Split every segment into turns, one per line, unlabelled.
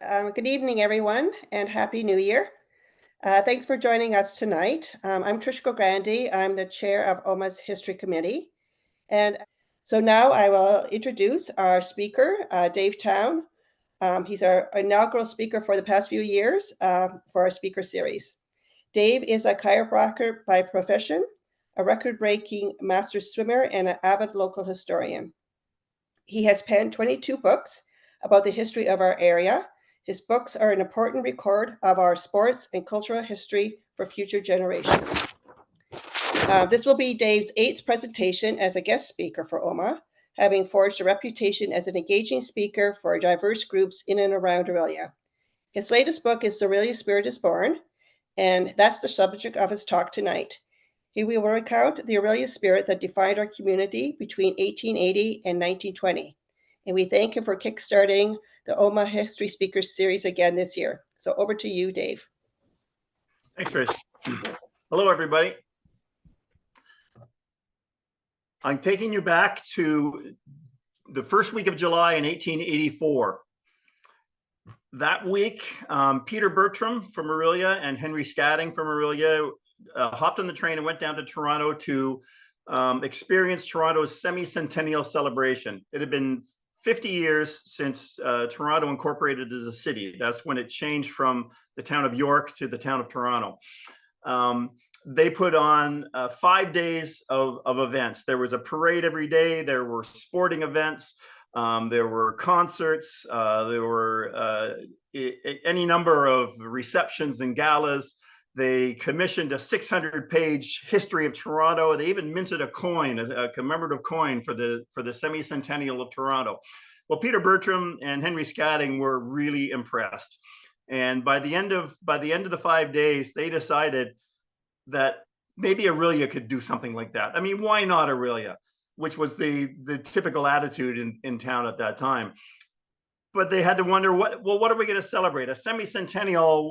Good evening, everyone, and Happy New Year. Thanks for joining us tonight. I'm Trishko Grandy. I'm the chair of OMAH's History Committee. And so now I will introduce our speaker, Dave Town. He's our inaugural speaker for the past few years for our speaker series. Dave is a chiropractor by profession, a record-breaking master swimmer, and an avid local historian. He has penned 22 books about the history of our area. His books are an important record of our sports and cultural history for future generations. This will be Dave's 8th presentation as a guest speaker for OMAH, having forged a reputation as an engaging speaker for diverse groups in and around Orillia. His latest book is The Orillia Spirit is Born, and that's the subject of his talk tonight. He will recount the Orillia spirit that defined our community between 1880 and 1920. And we thank him for kickstarting the OMAH History Speakers Series again this year. So over to you, Dave.
Thanks, Trish. Hello, everybody. I'm taking you back to the first week of July in 1884. That week, Peter Bertram from Orillia and Henry Scatting from Orillia hopped on the train and went down to Toronto to experience Toronto's semi-centennial celebration. It had been 50 years since Toronto incorporated as a city. That's when it changed from the town of York to the town of Toronto. They put on 5 days of events. There was a parade every day. There were sporting events. There were concerts. There were any number of receptions and galas. They commissioned a 600-page history of Toronto. They even minted a coin, a commemorative coin for the semi-centennial of Toronto. Well, Peter Bertram and Henry Scatting were really impressed. And by the end of the 5 days, they decided that maybe Orillia could do something like that. I mean, why not Orillia, which was the typical attitude in town at that time. But they had to wonder, what are we going to celebrate? A semi-centennial,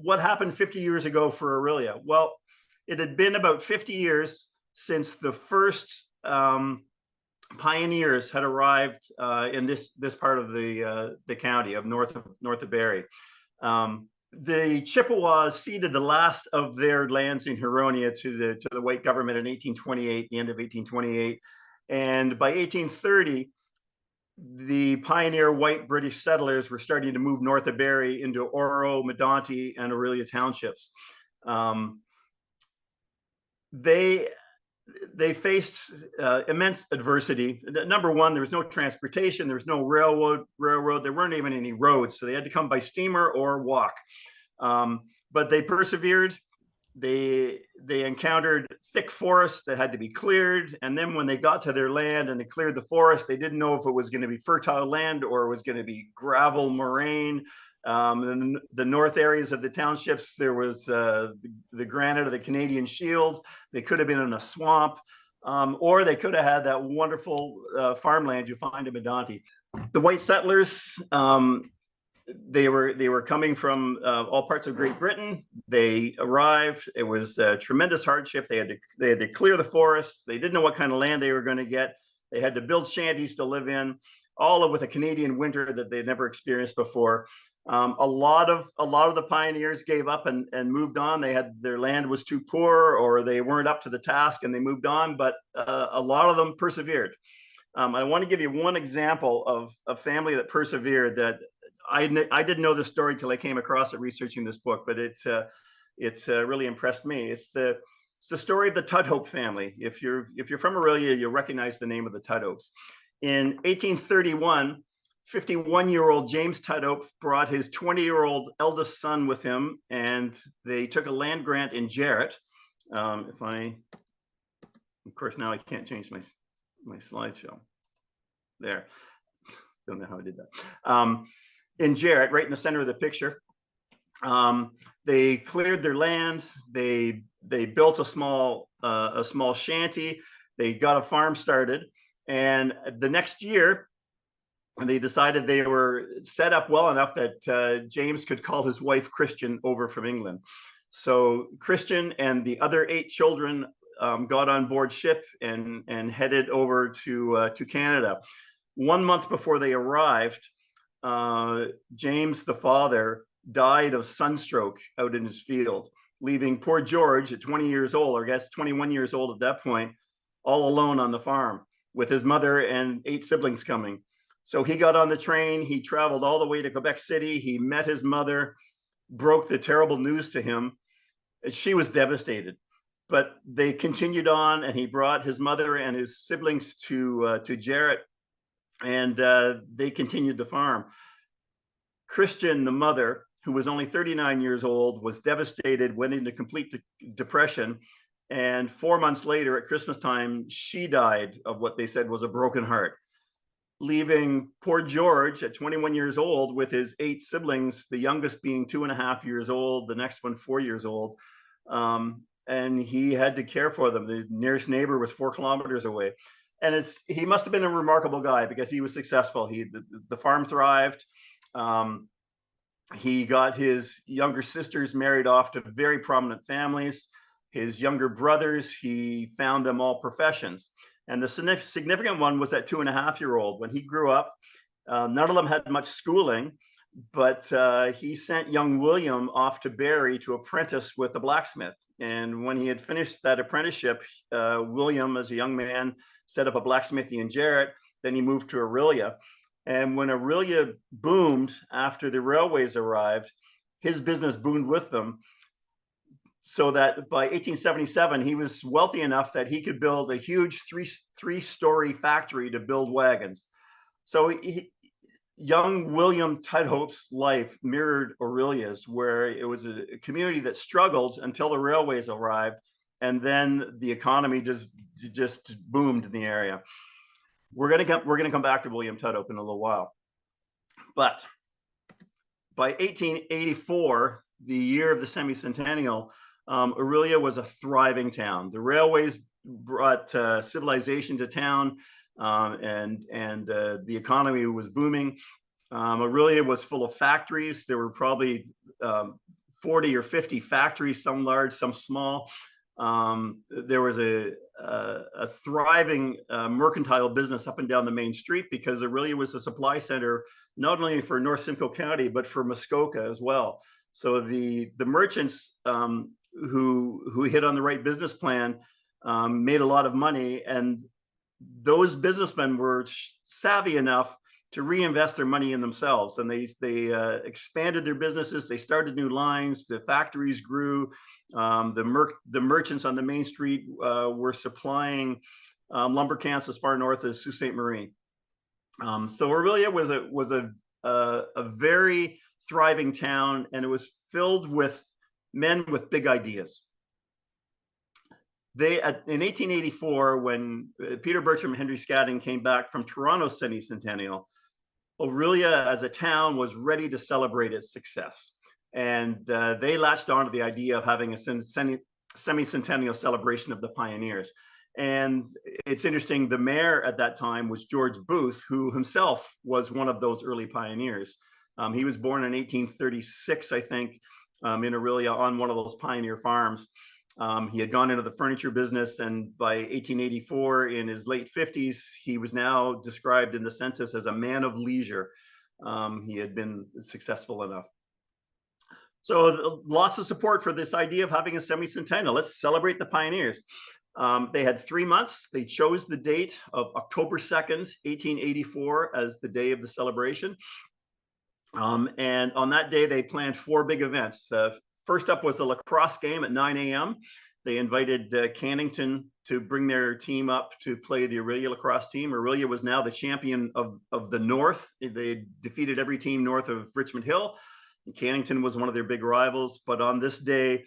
what happened 50 years ago for Orillia? Well, it had been about 50 years since the first pioneers had arrived in this part of the county of north of Barrie. The Chippewas ceded the last of their lands in Huronia to the white government in 1828, the end of 1828. And by 1830, the pioneer white British settlers were starting to move north of Barrie into Oro, Medonte, and Orillia townships. They faced immense adversity. Number one, there was no transportation, there was no railroad, there weren't even any roads, so they had to come by steamer or walk. But they persevered. They encountered thick forests that had to be cleared, and then when they got to their land and they cleared the forest, they didn't know if it was going to be fertile land or it was going to be gravel moraine. In the north areas of the townships, there was the granite of the Canadian Shield. They could have been in a swamp, or they could have had that wonderful farmland you find in Medonte. The white settlers, they were coming from all parts of Great Britain. They arrived. It was a tremendous hardship. They had to clear the forests. They didn't know what kind of land they were going to get. They had to build shanties to live in, all with a Canadian winter that they'd never experienced before. A lot of the pioneers gave up and moved on. Their land was too poor, or they weren't up to the task, and they moved on. But a lot of them persevered. I want to give you one example of a family that persevered. That I didn't know this story till I came across it researching this book, but it's really impressed me. It's the story of the Tudhope family. If you're from Orillia, you'll recognize the name of the Tudhopes. In 1831. 51-year-old James Tudhope brought his 20-year-old eldest son with him, and they took a land grant in Jarrett. Of course, now I can't change my slideshow. There, don't know how I did that. In Jarrett, right in the center of the picture, they cleared their land. They built a small shanty. They got a farm started, and the next year, and they decided they were set up well enough that James could call his wife Christian over from England. So Christian and the other 8 children got on board ship and headed over to Canada. 1 month before they arrived, James, the father, died of sunstroke out in his field, leaving poor George at 20 years old, or I guess 21 years old at that point, all alone on the farm with his mother and 8 siblings coming. So he got on the train, he traveled all the way to Quebec City, he met his mother, broke the terrible news to him. She was devastated, but they continued on, and he brought his mother and his siblings to Jarrett, and they continued the farm. Christian, the mother, who was only 39 years old, was devastated, went into complete depression. And 4 months later, at Christmas time, she died of what they said was a broken heart, leaving poor George at 21 years old with his 8 siblings, the youngest being 2.5 years old, the next one 4 years old. And he had to care for them. The nearest neighbor was 4 kilometers away. And he must have been a remarkable guy because he was successful. The farm thrived. He got his younger sisters married off to very prominent families. His younger brothers, he found them all professions. And the significant one was that 2.5-year-old. When he grew up, none of them had much schooling, but he sent young William off to Barrie to apprentice with a blacksmith. And when he had finished that apprenticeship, William, as a young man, set up a blacksmithy in Jarrett. Then he moved to Orillia. And when Orillia boomed after the railways arrived, his business boomed with them. So that by 1877, he was wealthy enough that he could build a huge three-story factory to build wagons. So young William Tudhope's life mirrored Orillia's, where it was a community that struggled until the railways arrived, and then the economy just boomed in the area. We're gonna come back to William Tudhope in a little while, but by 1884, the year of the semi-centennial, Orillia was a thriving town. The railways brought civilization to town, and the economy was booming. Orillia was full of factories. There were probably 40 or 50 factories, some large, some small. There was a thriving mercantile business up and down the main street because Orillia was a supply center not only for North Simcoe County but for Muskoka as well. So the merchants who hit on the right business plan made a lot of money, and those businessmen were savvy enough to reinvest their money in themselves, and they expanded their businesses. They started new lines. The factories grew. The merchants on the main street were supplying lumber camps as far north as Sault Ste. Marie. So Orillia was a very thriving town, and it was filled with men with big ideas. In 1884, when Peter Bertram and Henry Scatting came back from Toronto's semi-centennial, Orillia as a town was ready to celebrate its success. And they latched on to the idea of having a semi-centennial celebration of the pioneers. And it's interesting, the mayor at that time was George Booth, who himself was one of those early pioneers. He was born in 1836, I think, in Orillia on one of those pioneer farms. He had gone into the furniture business, and by 1884, in his late 50s, he was now described in the census as a man of leisure. He had been successful enough. So lots of support for this idea of having a semi-centennial. Let's celebrate the pioneers. They had 3 months. They chose the date of October 2nd, 1884 as the day of the celebration. And on that day, they planned 4 big events. First up was the lacrosse game at 9 a.m. They invited Cannington to bring their team up to play the Orillia lacrosse team. Orillia was now the champion of the North. They defeated every team north of Richmond Hill. Cannington was one of their big rivals, but on this day,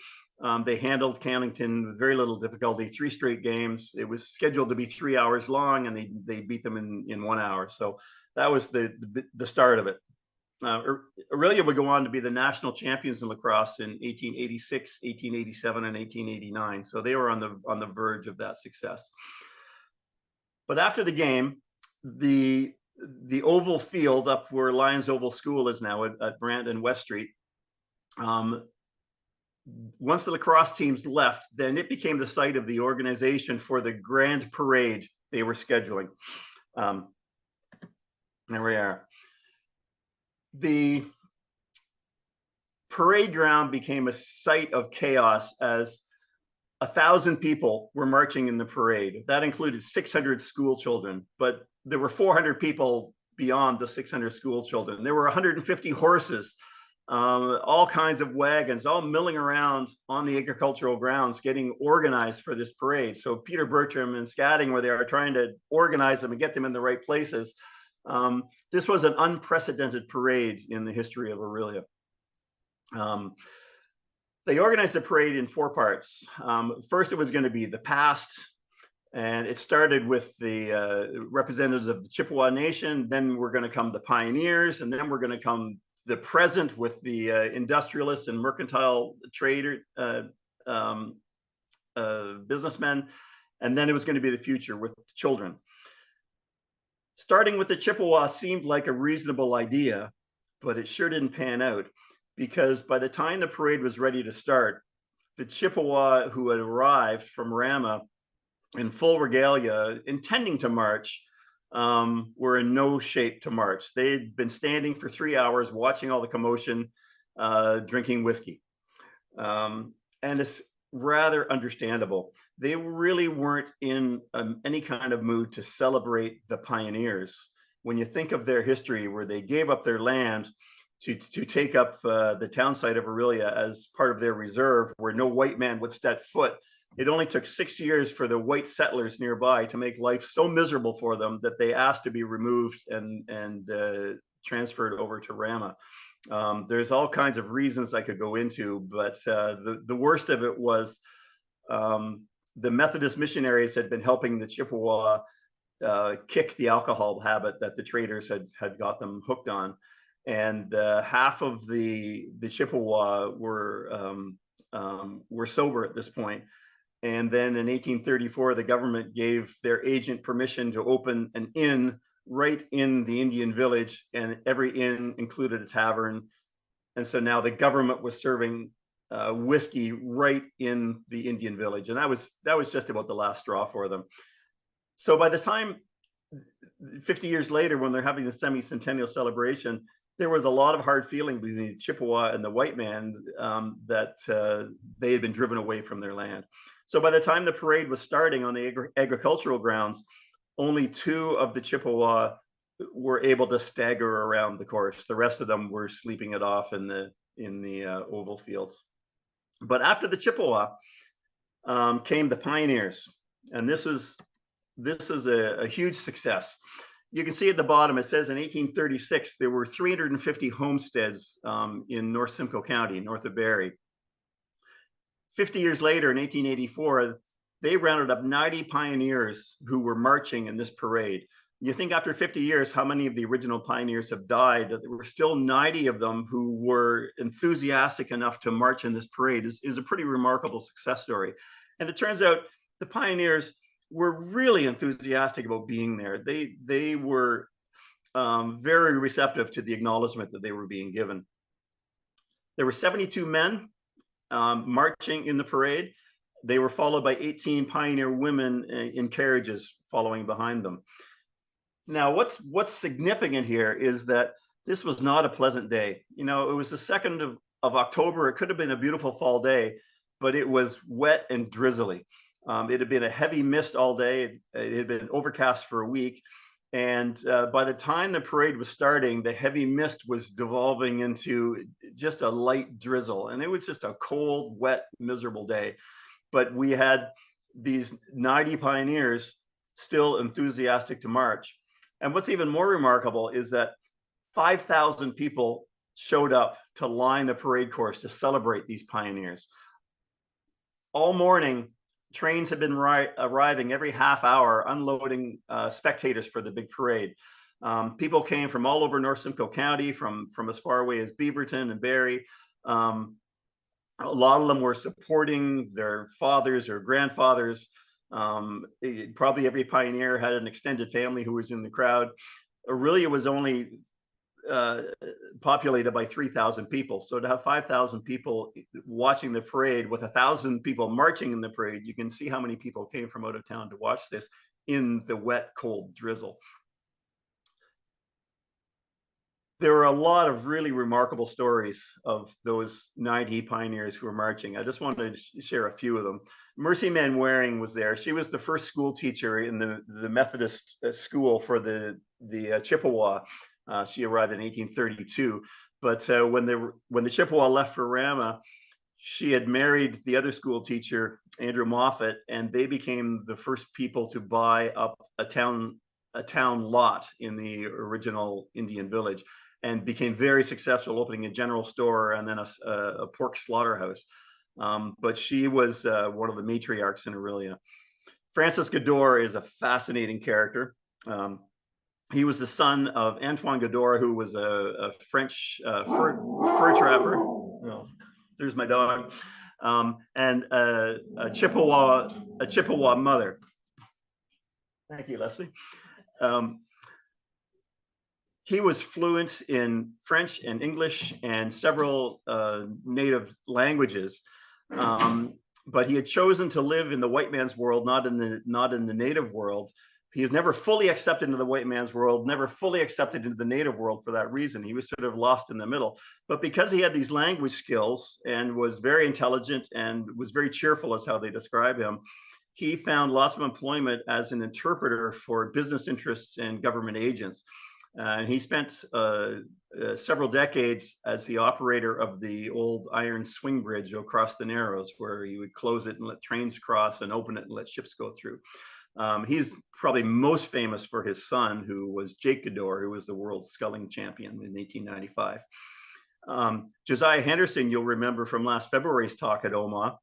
they handled Cannington with very little difficulty. 3 straight games. It was scheduled to be 3 hours long, and they beat them in 1 hour. So that was the start of it. Orillia would go on to be the national champions in lacrosse in 1886, 1887, and 1889. So they were on the verge of that success. But after the game, the oval field up where Lions Oval School is now at Brant and West Street, once the lacrosse teams left, then it became the site of the organization for the grand parade they were scheduling. There we are. The parade ground became a site of chaos as 1,000 people were marching in the parade. That included 600 school children, but there were 400 people beyond the 600 school children. There were 150 horses, all kinds of wagons, all milling around on the agricultural grounds, getting organized for this parade. So Peter Bertram and Scatting were there trying to organize them and get them in the right places. This was an unprecedented parade in the history of Orillia. They organized the parade in 4 parts. First, it was going to be the past, and it started with the representatives of the Chippewa Nation. Then we're going to come the pioneers, and then we're going to come the present with the industrialists and mercantile trader businessmen, and then it was going to be the future with the children. Starting with the Chippewa seemed like a reasonable idea, but it sure didn't pan out, because by the time the parade was ready to start, the Chippewa who had arrived from Rama in full regalia, intending to march, were in no shape to march. They'd been standing for 3 hours, watching all the commotion, drinking whiskey. And it's rather understandable. They really weren't in any kind of mood to celebrate the pioneers. When you think of their history, where they gave up their land to take up the town site of Orillia as part of their reserve, where no white man would step foot. It only took 6 years for the white settlers nearby to make life so miserable for them that they asked to be removed and transferred over to Rama. There's all kinds of reasons I could go into, but the worst of it was the Methodist missionaries had been helping the Chippewa kick the alcohol habit that the traders had got them hooked on. And half of the Chippewa were sober at this point. And then in 1834, the government gave their agent permission to open an inn right in the Indian village, and every inn included a tavern. And so now the government was serving whiskey right in the Indian village, and that was just about the last straw for them. So by the time 50 years later, when they're having the semi-centennial celebration, there was a lot of hard feeling between the Chippewa and the white man that they had been driven away from their land. So by the time the parade was starting on the agricultural grounds, only 2 of the Chippewa were able to stagger around the course. The rest of them were sleeping it off in the oval fields. But after the Chippewa came the pioneers, and this is a huge success. You can see at the bottom, it says in 1836, there were 350 homesteads in North Simcoe County, north of Barrie. 50 years later, in 1884, they rounded up 90 pioneers who were marching in this parade. You think after 50 years, how many of the original pioneers have died? That there were still 90 of them who were enthusiastic enough to march in this parade is a pretty remarkable success story. And it turns out the pioneers were really enthusiastic about being there. They were very receptive to the acknowledgement that they were being given. There were 72 men marching in the parade. They were followed by 18 pioneer women in carriages following behind them. Now, what's significant here is that this was not a pleasant day. You know, it was the 2nd of October. It could have been a beautiful fall day, but it was wet and drizzly. It had been a heavy mist all day. It had been overcast for a week. And by the time the parade was starting, the heavy mist was devolving into just a light drizzle. And it was just a cold, wet, miserable day. But we had these 90 pioneers still enthusiastic to march. And what's even more remarkable is that 5,000 people showed up to line the parade course to celebrate these pioneers. All morning, trains had been arriving every half hour, unloading spectators for the big parade. People came from all over North Simcoe County, from as far away as Beaverton and Barrie. A lot of them were supporting their fathers or grandfathers. Probably every pioneer had an extended family who was in the crowd. Orillia was only populated by 3,000 people. So to have 5,000 people watching the parade with 1,000 people marching in the parade, you can see how many people came from out of town to watch this in the wet, cold drizzle. there were a lot of really remarkable stories of those 90 pioneers who were marching. I just wanted to share a few of them. Mercy Manwaring was there. She was the first school teacher in the Methodist school for the Chippewa. She arrived in 1832. But when the Chippewa left for Rama, she had married the other school teacher, Andrew Moffat, and they became the first people to buy up a town lot in the original Indian village, and became very successful, opening a general store and then a pork slaughterhouse. But she was one of the matriarchs in Orillia. Francis Gador is a fascinating character. He was the son of Antoine Gador, who was a French fur trapper. Oh, there's my dog. And a Chippewa mother. Thank you, Leslie. He was fluent in French and English and several native languages, but he had chosen to live in the white man's world, not in the native world. He was never fully accepted into the white man's world, never fully accepted into the native world for that reason. He was sort of lost in the middle. But because he had these language skills and was very intelligent and was very cheerful, is how they describe him, he found lots of employment as an interpreter for business interests and government agents. And he spent several decades as the operator of the old iron swing bridge across the Narrows, where he would close it and let trains cross and open it and let ships go through. He's probably most famous for his son, who was Jake Gador, who was the world sculling champion in 1895. Josiah Henderson, you'll remember from last February's talk at OMAH.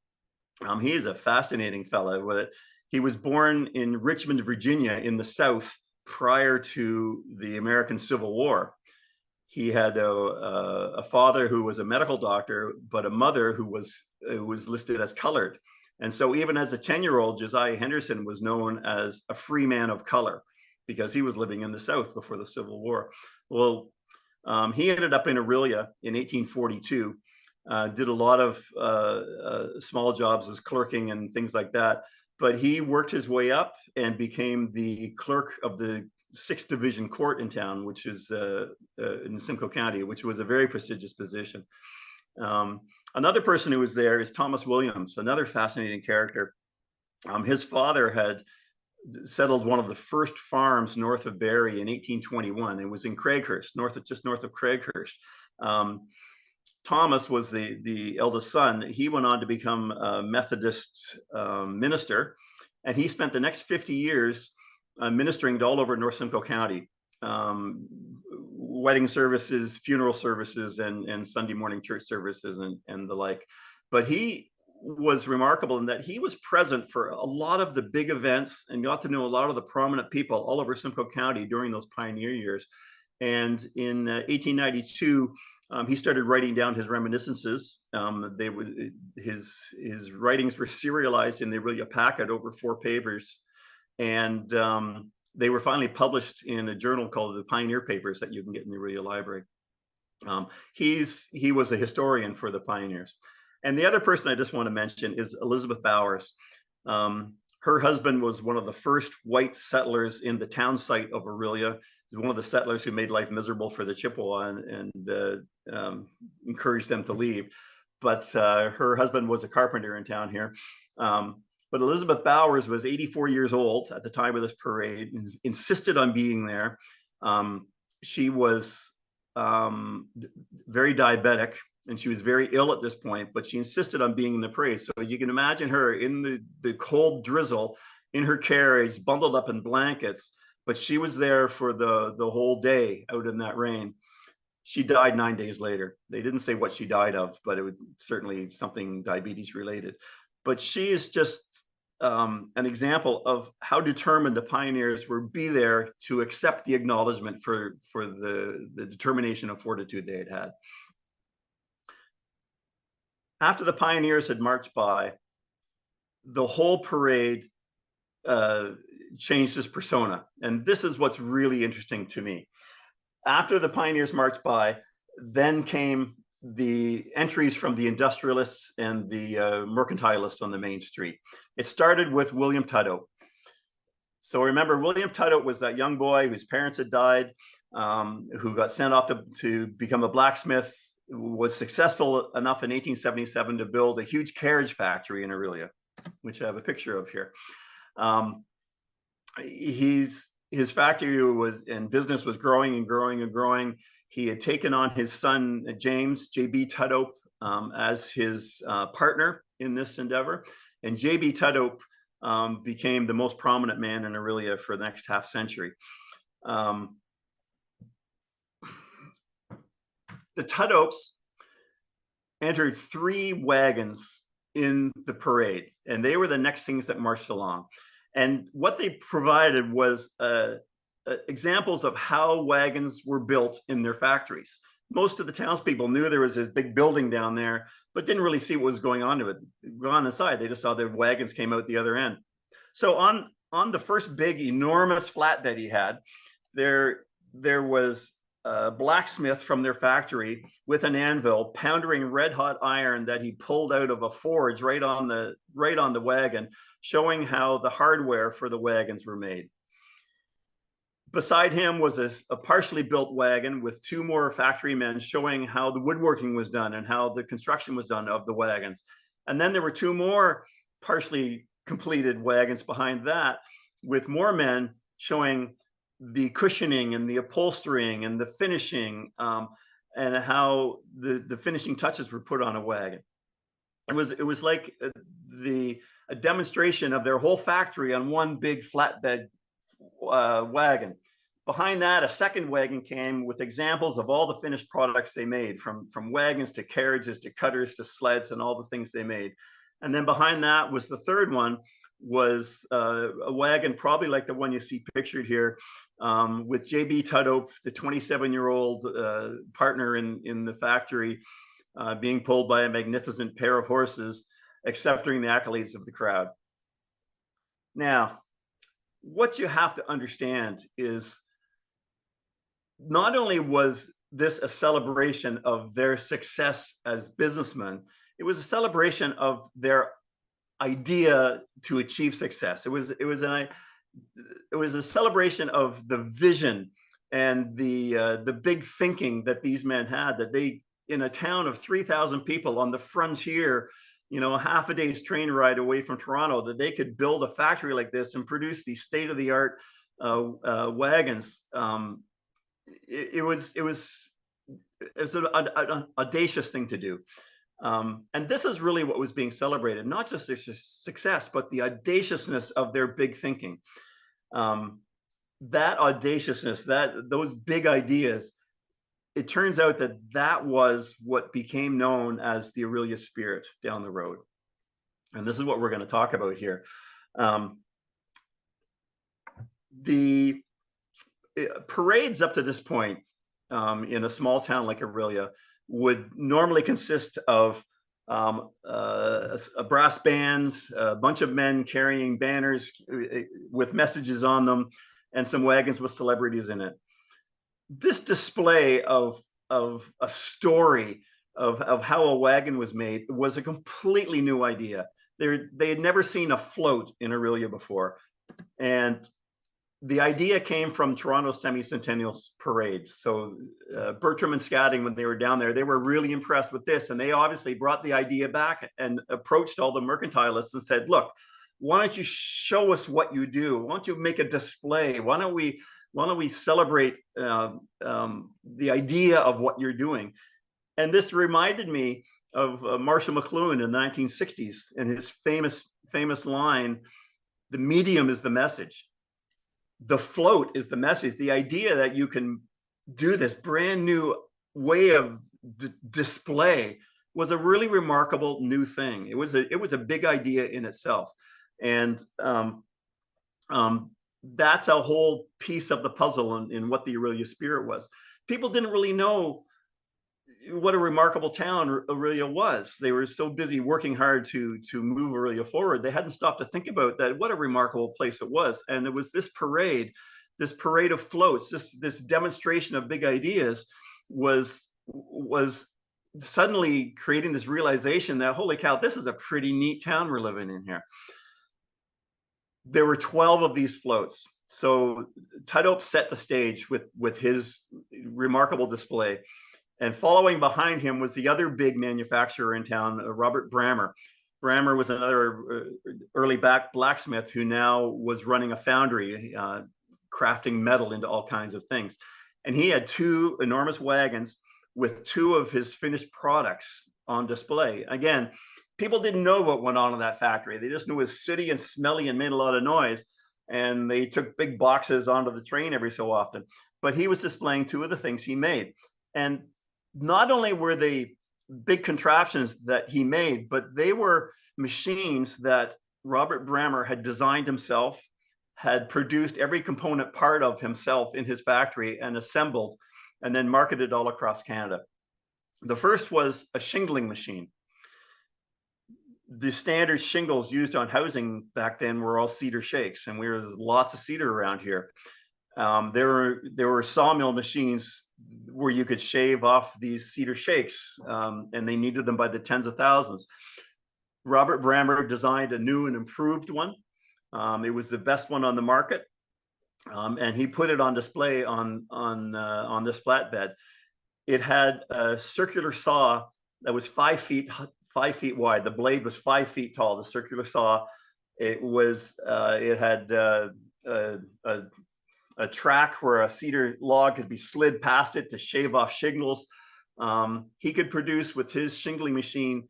He is a fascinating fellow. He was born in Richmond, Virginia, in the South, prior to the American Civil War. He had a father who was a medical doctor, but a mother who was listed as colored. And so even as a 10-year-old, Josiah Henderson was known as a free man of color because he was living in the South before the Civil War. Well, he ended up in Orillia in 1842, did a lot of small jobs as clerking and things like that. But he worked his way up and became the clerk of the 6th Division Court in town, which is in Simcoe County, which was a very prestigious position. Another person who was there is Thomas Williams, another fascinating character. His father had settled one of the first farms north of Barrie in 1821. It was in Craighurst, just north of Craighurst. Thomas was the eldest son. He went on to become a Methodist minister, and he spent the next 50 years ministering to all over North Simcoe County. Wedding services, funeral services, and Sunday morning church services and the like. But he was remarkable in that he was present for a lot of the big events and got to know a lot of the prominent people all over Simcoe County during those pioneer years. And in 1892, he started writing down his reminiscences. His writings were serialized in the Orillia packet over 4 papers. And they were finally published in a journal called the Pioneer Papers that you can get in the Orillia Library. He was a historian for the pioneers. And the other person I just want to mention is Elizabeth Bowers. Her husband was one of the first white settlers in the town site of Orillia. He was one of the settlers who made life miserable for the Chippewa and encouraged them to leave. But her husband was a carpenter in town here. But Elizabeth Bowers was 84 years old at the time of this parade and insisted on being there. She was very diabetic and she was very ill at this point, but she insisted on being in the parade. So you can imagine her in the cold drizzle in her carriage, bundled up in blankets, but she was there for the whole day out in that rain. She died 9 days later. They didn't say what she died of, but it was certainly something diabetes related. But she is just an example of how determined the pioneers were be there to accept the acknowledgement for the determination and fortitude they had. After the pioneers had marched by, the whole parade changed its persona. And this is what's really interesting to me. After the pioneers marched by, then came the entries from the industrialists and the mercantilists on the main street. It started with William Tuttow. So remember, William Tuttow was that young boy whose parents had died. who got sent off to become a blacksmith, was successful enough in 1877 to build a huge carriage factory in Orillia, which I have a picture of here. His factory was and business was growing and growing and growing. He had taken on his son James J.B. Tudhope as his partner in this endeavor, and J.B. Tudhope became the most prominent man in Orillia for the next half century. The Tudhopes entered 3 wagons in the parade, and they were the next things that marched along. And what they provided was examples of how wagons were built in their factories. Most of the townspeople knew there was this big building down there, but didn't really see what was going on to it. On the side, they just saw the wagons came out the other end. So on the first big, enormous flatbed he had, there was a blacksmith from their factory with an anvil pounding red hot iron that he pulled out of a forge right on the wagon, showing how the hardware for the wagons were made. Beside him was a partially built wagon with 2 more factory men showing how the woodworking was done and how the construction was done of the wagons. And then there were 2 more partially completed wagons behind that with more men showing the cushioning and the upholstering and the finishing, and how the finishing touches were put on a wagon. It was like a demonstration of their whole factory on one big flatbed wagon. Behind that, a second wagon came with examples of all the finished products they made, from wagons to carriages to cutters to sleds and all the things they made. And then behind that was the third one, was a wagon probably like the one you see pictured here, with J.B. Tudhope, the 27-year-old partner in the factory, being pulled by a magnificent pair of horses, accepting the accolades of the crowd. Now, what you have to understand is not only was this a celebration of their success as businessmen, it was a celebration of their idea to achieve success. It was a celebration of the vision and the big thinking that these men had, that they, in a town of 3,000 people on the frontier, a half a day's train ride away from Toronto, that they could build a factory like this and produce these state-of-the-art wagons. It was an audacious thing to do. And this is really what was being celebrated, not just their success, but the audaciousness of their big thinking. That audaciousness, those big ideas, it turns out that was what became known as the Orillia spirit down the road. And this is what we're going to talk about here. The parades up to this point in a small town like Orillia would normally consist of a brass band, a bunch of men carrying banners with messages on them, and some wagons with celebrities in it. This display of a story of how a wagon was made was a completely new idea. They had never seen a float in Orillia before. And the idea came from Toronto Semi-Centennial Parade. So Bertram and Scatting, when they were down there, they were really impressed with this. And they obviously brought the idea back and approached all the mercantilists and said, look, why don't you show us what you do? Why don't you make a display? Why don't we celebrate the idea of what you're doing? And this reminded me of Marshall McLuhan in the 1960s and his famous line, "The medium is the message. The float is the message." The idea that you can do this brand new way of display was a really remarkable new thing. It was a big idea in itself. And that's a whole piece of the puzzle in what the Orillia spirit was. People didn't really know what a remarkable town Orillia was. They were so busy working hard to move Orillia forward, they hadn't stopped to think about that, what a remarkable place it was. And it was this parade of floats, this demonstration of big ideas was suddenly creating this realization that, holy cow, this is a pretty neat town we're living in here. There were 12 of these floats. So Tudhope set the stage with his remarkable display. And following behind him was the other big manufacturer in town, Robert Brammer. Brammer was another early blacksmith who now was running a foundry, crafting metal into all kinds of things. And he had two enormous wagons with two of his finished products on display. Again, people didn't know what went on in that factory. They just knew it was sooty and smelly and made a lot of noise. And they took big boxes onto the train every so often. But he was displaying two of the things he made. And not only were they big contraptions that he made, but they were machines that Robert Brammer had designed himself, had produced every component part of himself in his factory and assembled and then marketed all across Canada. The first was a shingling machine. The standard shingles used on housing back then were all cedar shakes, and there was lots of cedar around here. There were sawmill machines where you could shave off these cedar shakes, and they needed them by the tens of thousands. Robert Brammer designed a new and improved one. It was the best one on the market, and he put it on display on this flatbed. It had a circular saw that was 5 feet wide. The blade was 5 feet tall. The circular saw. It had a track where a cedar log could be slid past it to shave off shingles. He could produce with his shingling machine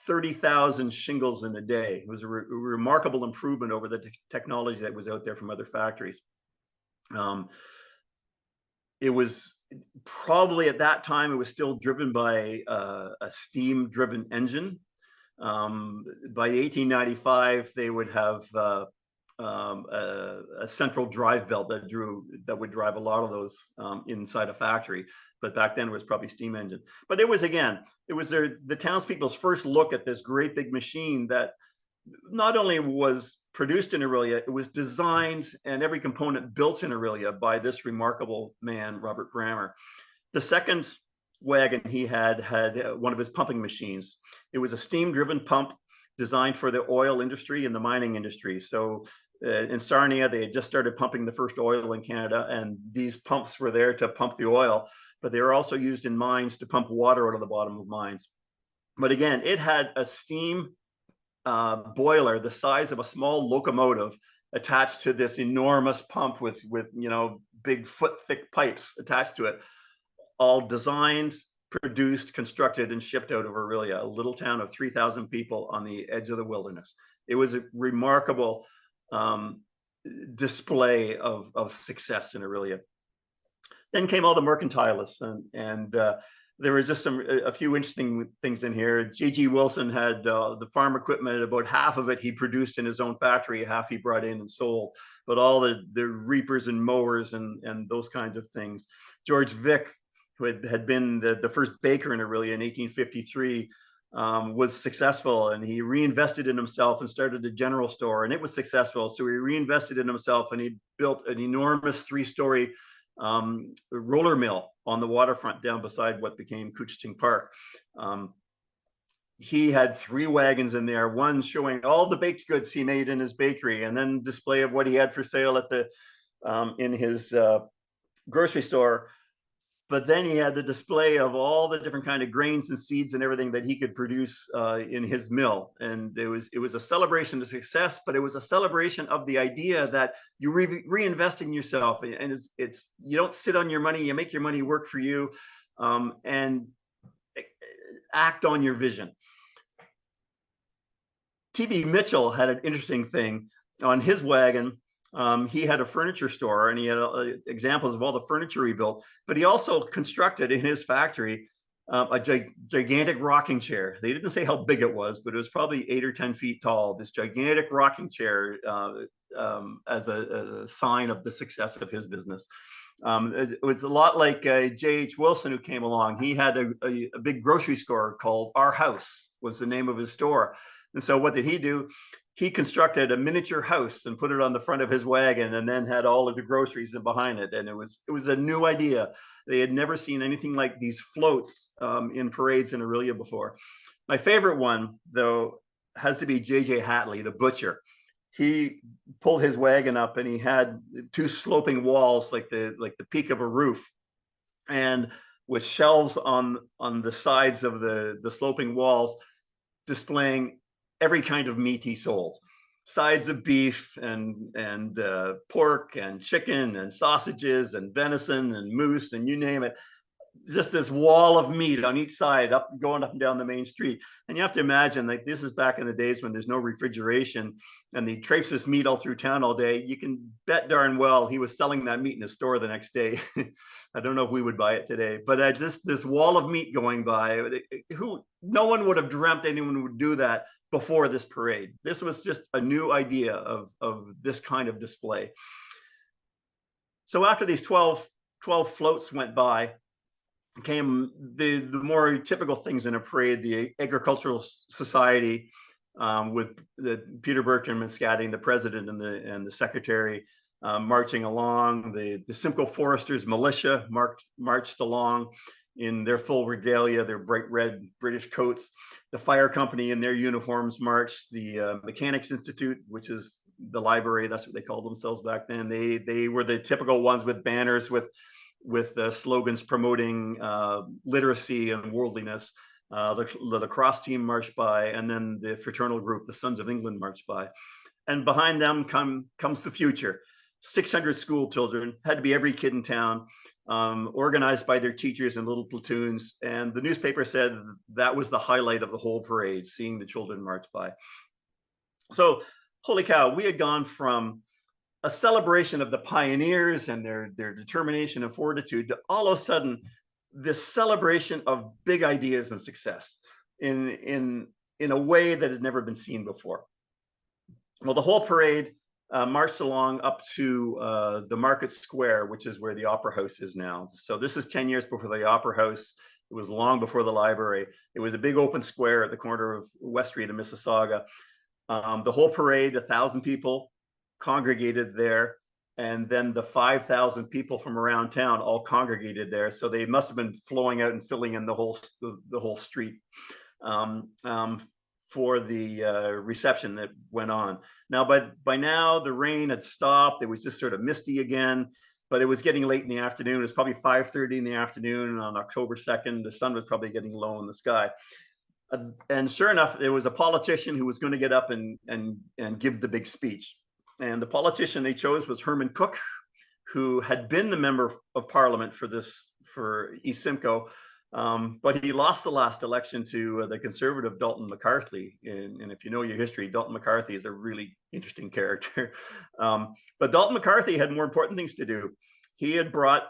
30,000 shingles in a day. It was a remarkable improvement over the technology that was out there from other factories. It was probably at that time, it was still driven by a steam-driven engine. By 1895, they would have a central drive belt that would drive a lot of those inside a factory. But back then it was probably steam engine. But it was the townspeople's first look at this great big machine that not only was produced in Orillia, it was designed and every component built in Orillia by this remarkable man, Robert Brammer. The second wagon he had one of his pumping machines. It was a steam-driven pump designed for the oil industry and the mining industry. So in Sarnia, they had just started pumping the first oil in Canada, and these pumps were there to pump the oil, but they were also used in mines to pump water out of the bottom of mines. But again, it had a steam boiler the size of a small locomotive attached to this enormous pump with big foot-thick pipes attached to it, all designed, produced, constructed, and shipped out of Orillia, a little town of 3,000 people on the edge of the wilderness. It was a remarkable display of success in Orillia. Then came all the mercantilists, and there was just a few interesting things in here. J.G. Wilson had the farm equipment. About half of it he produced in his own factory, half he brought in and sold. But all the reapers and mowers and those kinds of things. George Vick, who had been the first baker in Orillia in 1853, was successful, and he reinvested in himself and started a general store, and it was successful. So he reinvested in himself, and he built an enormous 3-story roller mill on the waterfront down beside what became Couchiching Park. He had 3 wagons in there, one showing all the baked goods he made in his bakery, and then display of what he had for sale at in his grocery store. But then he had the display of all the different kind of grains and seeds and everything that he could produce in his mill. And it was a celebration of success, but it was a celebration of the idea that you reinvest in yourself, and it's you don't sit on your money, you make your money work for you, and act on your vision. T.B. Mitchell had an interesting thing on his wagon. He had a furniture store, and he had examples of all the furniture he built, but he also constructed in his factory a gigantic rocking chair. They didn't say how big it was, but it was probably 8 or 10 feet tall, this gigantic rocking chair as a sign of the success of his business. It was a lot like J.H. Wilson, who came along. He had a big grocery store called Our House, was the name of his store. And so what did he do? He constructed a miniature house and put it on the front of his wagon, and then had all of the groceries behind it. And it was a new idea. They had never seen anything like these floats in parades in Orillia before. My favorite one, though, has to be J.J. Hatley, the butcher. he pulled his wagon up, and he had two sloping walls like the peak of a roof, and with shelves on the sides of the sloping walls, displaying every kind of meat he sold. Sides of beef and pork and chicken and sausages and venison and moose and you name it. Just this wall of meat on each side, going up and down the main street. And you have to imagine, like, this is back in the days when there's no refrigeration, and he traipses this meat all through town all day. You can bet darn well he was selling that meat in a store the next day. I don't know if we would buy it today, but just this wall of meat going by, no one would have dreamt anyone would do that before this parade. This was just a new idea of this kind of display. So after these 12 floats went by, came the more typical things in a parade: the agricultural society, with Peter Bertram and Scatting, the president and the secretary, marching along. The Simcoe Foresters militia marched along in their full regalia, their bright red British coats. The fire company in their uniforms marched. The Mechanics Institute, which is the library, that's what they called themselves back then. They were the typical ones with banners with slogans promoting literacy and worldliness. The lacrosse team marched by, and then the fraternal group, the Sons of England, marched by. And behind them comes the future. 600 school children, had to be every kid in town, organized by their teachers in little platoons. And the newspaper said that was the highlight of the whole parade, seeing the children march by. So, holy cow, we had gone from a celebration of the pioneers and their determination and fortitude to all of a sudden this celebration of big ideas and success in a way that had never been seen before. Well, the whole parade marched along up to the Market Square, which is where the Opera House is now. So this is 10 years before the Opera House. It was long before the library. It was a big open square at the corner of West Street and Mississauga. The whole parade, 1,000 people congregated there, and then the 5,000 people from around town all congregated there. So they must have been flowing out and filling in the whole street for the reception that went on. Now, by now the rain had stopped. It was just sort of misty again, but it was getting late in the afternoon. It was probably 5:30 in the afternoon on October 2nd. The sun was probably getting low in the sky. And sure enough, there was a politician who was going to get up and give the big speech. And the politician they chose was Herman Cook, who had been the member of parliament for East Simcoe, but he lost the last election to the conservative Dalton McCarthy. And if you know your history, Dalton McCarthy is a really interesting character. But Dalton McCarthy had more important things to do. He had brought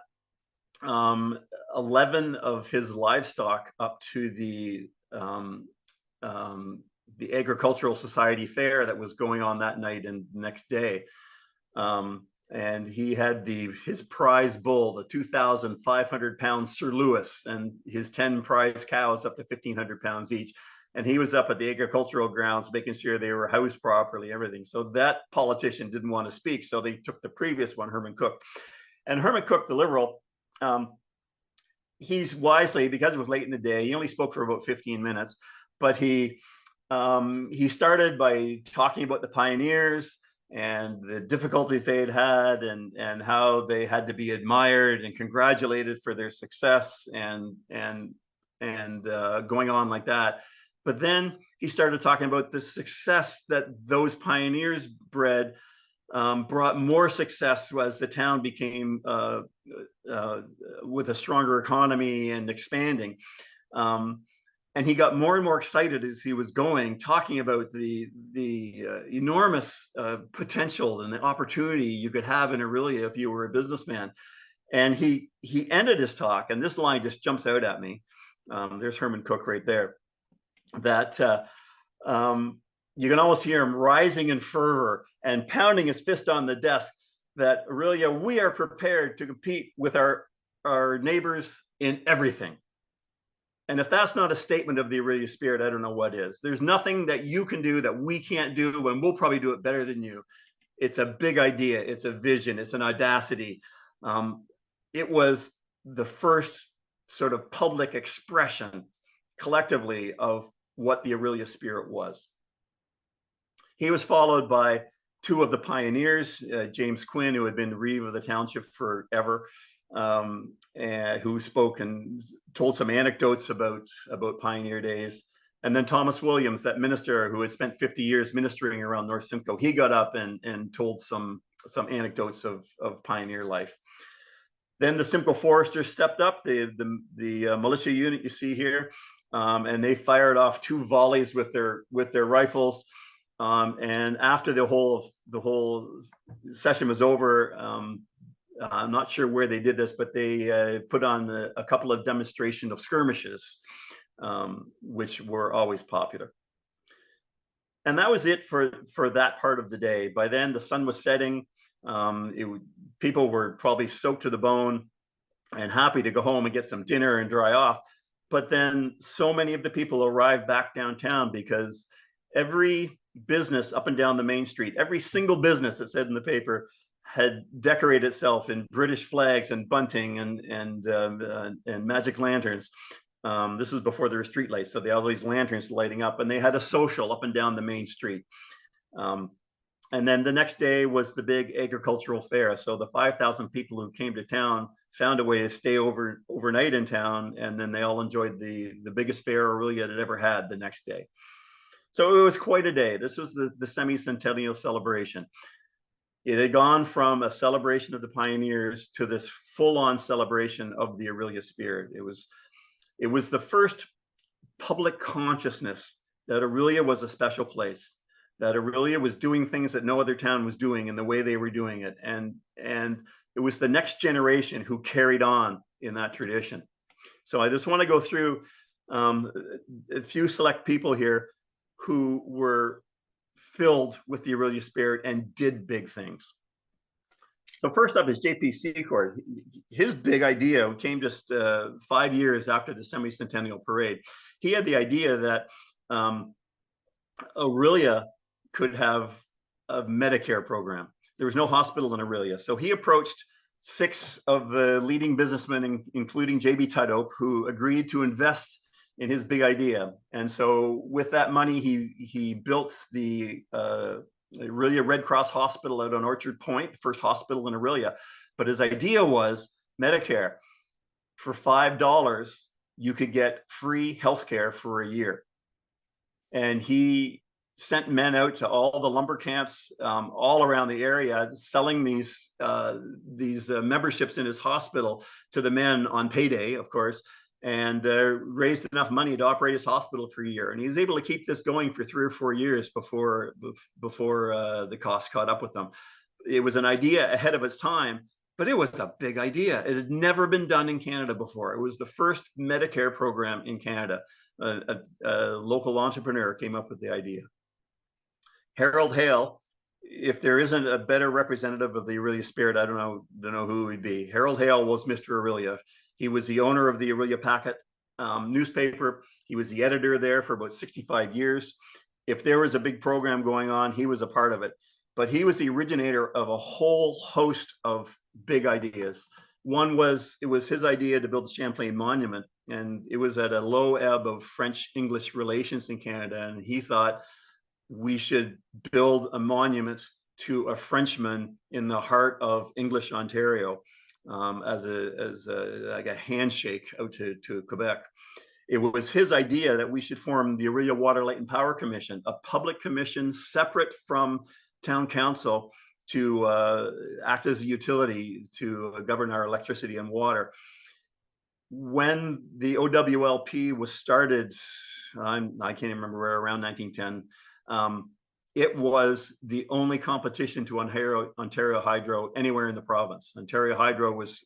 11 of his livestock up to the Agricultural Society fair that was going on that night and next day. And he had his prize bull, the 2,500 pound Sir Lewis, and his 10 prize cows up to 1,500 pounds each. And he was up at the agricultural grounds making sure they were housed properly, everything. So that politician didn't want to speak. So they took the previous one, Herman Cook. And Herman Cook, the Liberal, he's wisely, because it was late in the day, he only spoke for about 15 minutes, but he started by talking about the pioneers and the difficulties they had and how they had to be admired and congratulated for their success and going on like that. But then he started talking about the success that those pioneers brought more success as the town became with a stronger economy and expanding. And he got more and more excited as he was going, talking about the enormous potential and the opportunity you could have in Orillia if you were a businessman. And he ended his talk, and this line just jumps out at me. There's Herman Cook right there. That you can almost hear him rising in fervor and pounding his fist on the desk. That Orillia, we are prepared to compete with our neighbors in everything. And if that's not a statement of the Orillia spirit, I don't know what is. There's nothing that you can do that we can't do, and we'll probably do it better than you. It's a big idea. It's a vision. It's an audacity. It was the first sort of public expression collectively of what the Orillia spirit was. He was followed by two of the pioneers, James Quinn, who had been reeve of the township forever, and who spoke and told some anecdotes about pioneer days. And then Thomas Williams, that minister who had spent 50 years ministering around North Simcoe, he got up and told some anecdotes of pioneer life. Then the Simcoe Foresters stepped up, the militia unit you see here, and they fired off 2 volleys with their rifles. And after the whole session was over, I'm not sure where they did this, but they put on a couple of demonstration of skirmishes, which were always popular. And that was it for that part of the day. By then, the sun was setting. People were probably soaked to the bone and happy to go home and get some dinner and dry off. But then so many of the people arrived back downtown because every business up and down the main street, every single business, it said in the paper, had decorated itself in British flags and bunting and magic lanterns. This was before there were street lights, so they had all these lanterns lighting up, and they had a social up and down the main street. And then the next day was the big agricultural fair. So the 5,000 people who came to town found a way to stay overnight in town, and then they all enjoyed the biggest fair Orillia had ever had the next day. So it was quite a day. This was the semi-centennial celebration. It had gone from a celebration of the pioneers to this full-on celebration of the Orillia spirit. It was the first public consciousness that Orillia was a special place, that Orillia was doing things that no other town was doing in the way they were doing it. And it was the next generation who carried on in that tradition. So I just want to go through a few select people here who were filled with the Orillia spirit and did big things. So first up is J.P. Secord. His big idea came just 5 years after the semi-centennial parade. He had the idea that Orillia could have a Medicare program. There was no hospital in Orillia. So he approached 6 of the leading businessmen, including J.B. Tudhope, who agreed to invest in his big idea. And so with that money, he built the Orillia Red Cross Hospital out on Orchard Point, first hospital in Orillia. But his idea was Medicare. For $5, you could get free healthcare for a year. And he sent men out to all the lumber camps all around the area, selling these memberships in his hospital to the men on payday, of course, and raised enough money to operate his hospital for a year. And he was able to keep this going for 3 or 4 years before the cost caught up with them. It was an idea ahead of its time, but it was a big idea. It had never been done in Canada before. It was the first Medicare program in Canada. A local entrepreneur came up with the idea. Harold Hale, if there isn't a better representative of the Orillia spirit, I don't know who it would be. Harold Hale was Mr. Orillia. He was the owner of the Orillia Packet newspaper. He was the editor there for about 65 years. If there was a big program going on, he was a part of it. But he was the originator of a whole host of big ideas. One was, it was his idea to build the Champlain Monument, and it was at a low ebb of French-English relations in Canada, and he thought we should build a monument to a Frenchman in the heart of English Ontario, as like a handshake out to Quebec. It was his idea that we should form the Orillia Water, Light and Power Commission, a public commission separate from town council to act as a utility to govern our electricity and water. When the OWLP was started, I can't even remember where, around 1910, it was the only competition to Ontario Hydro anywhere in the province. Ontario Hydro was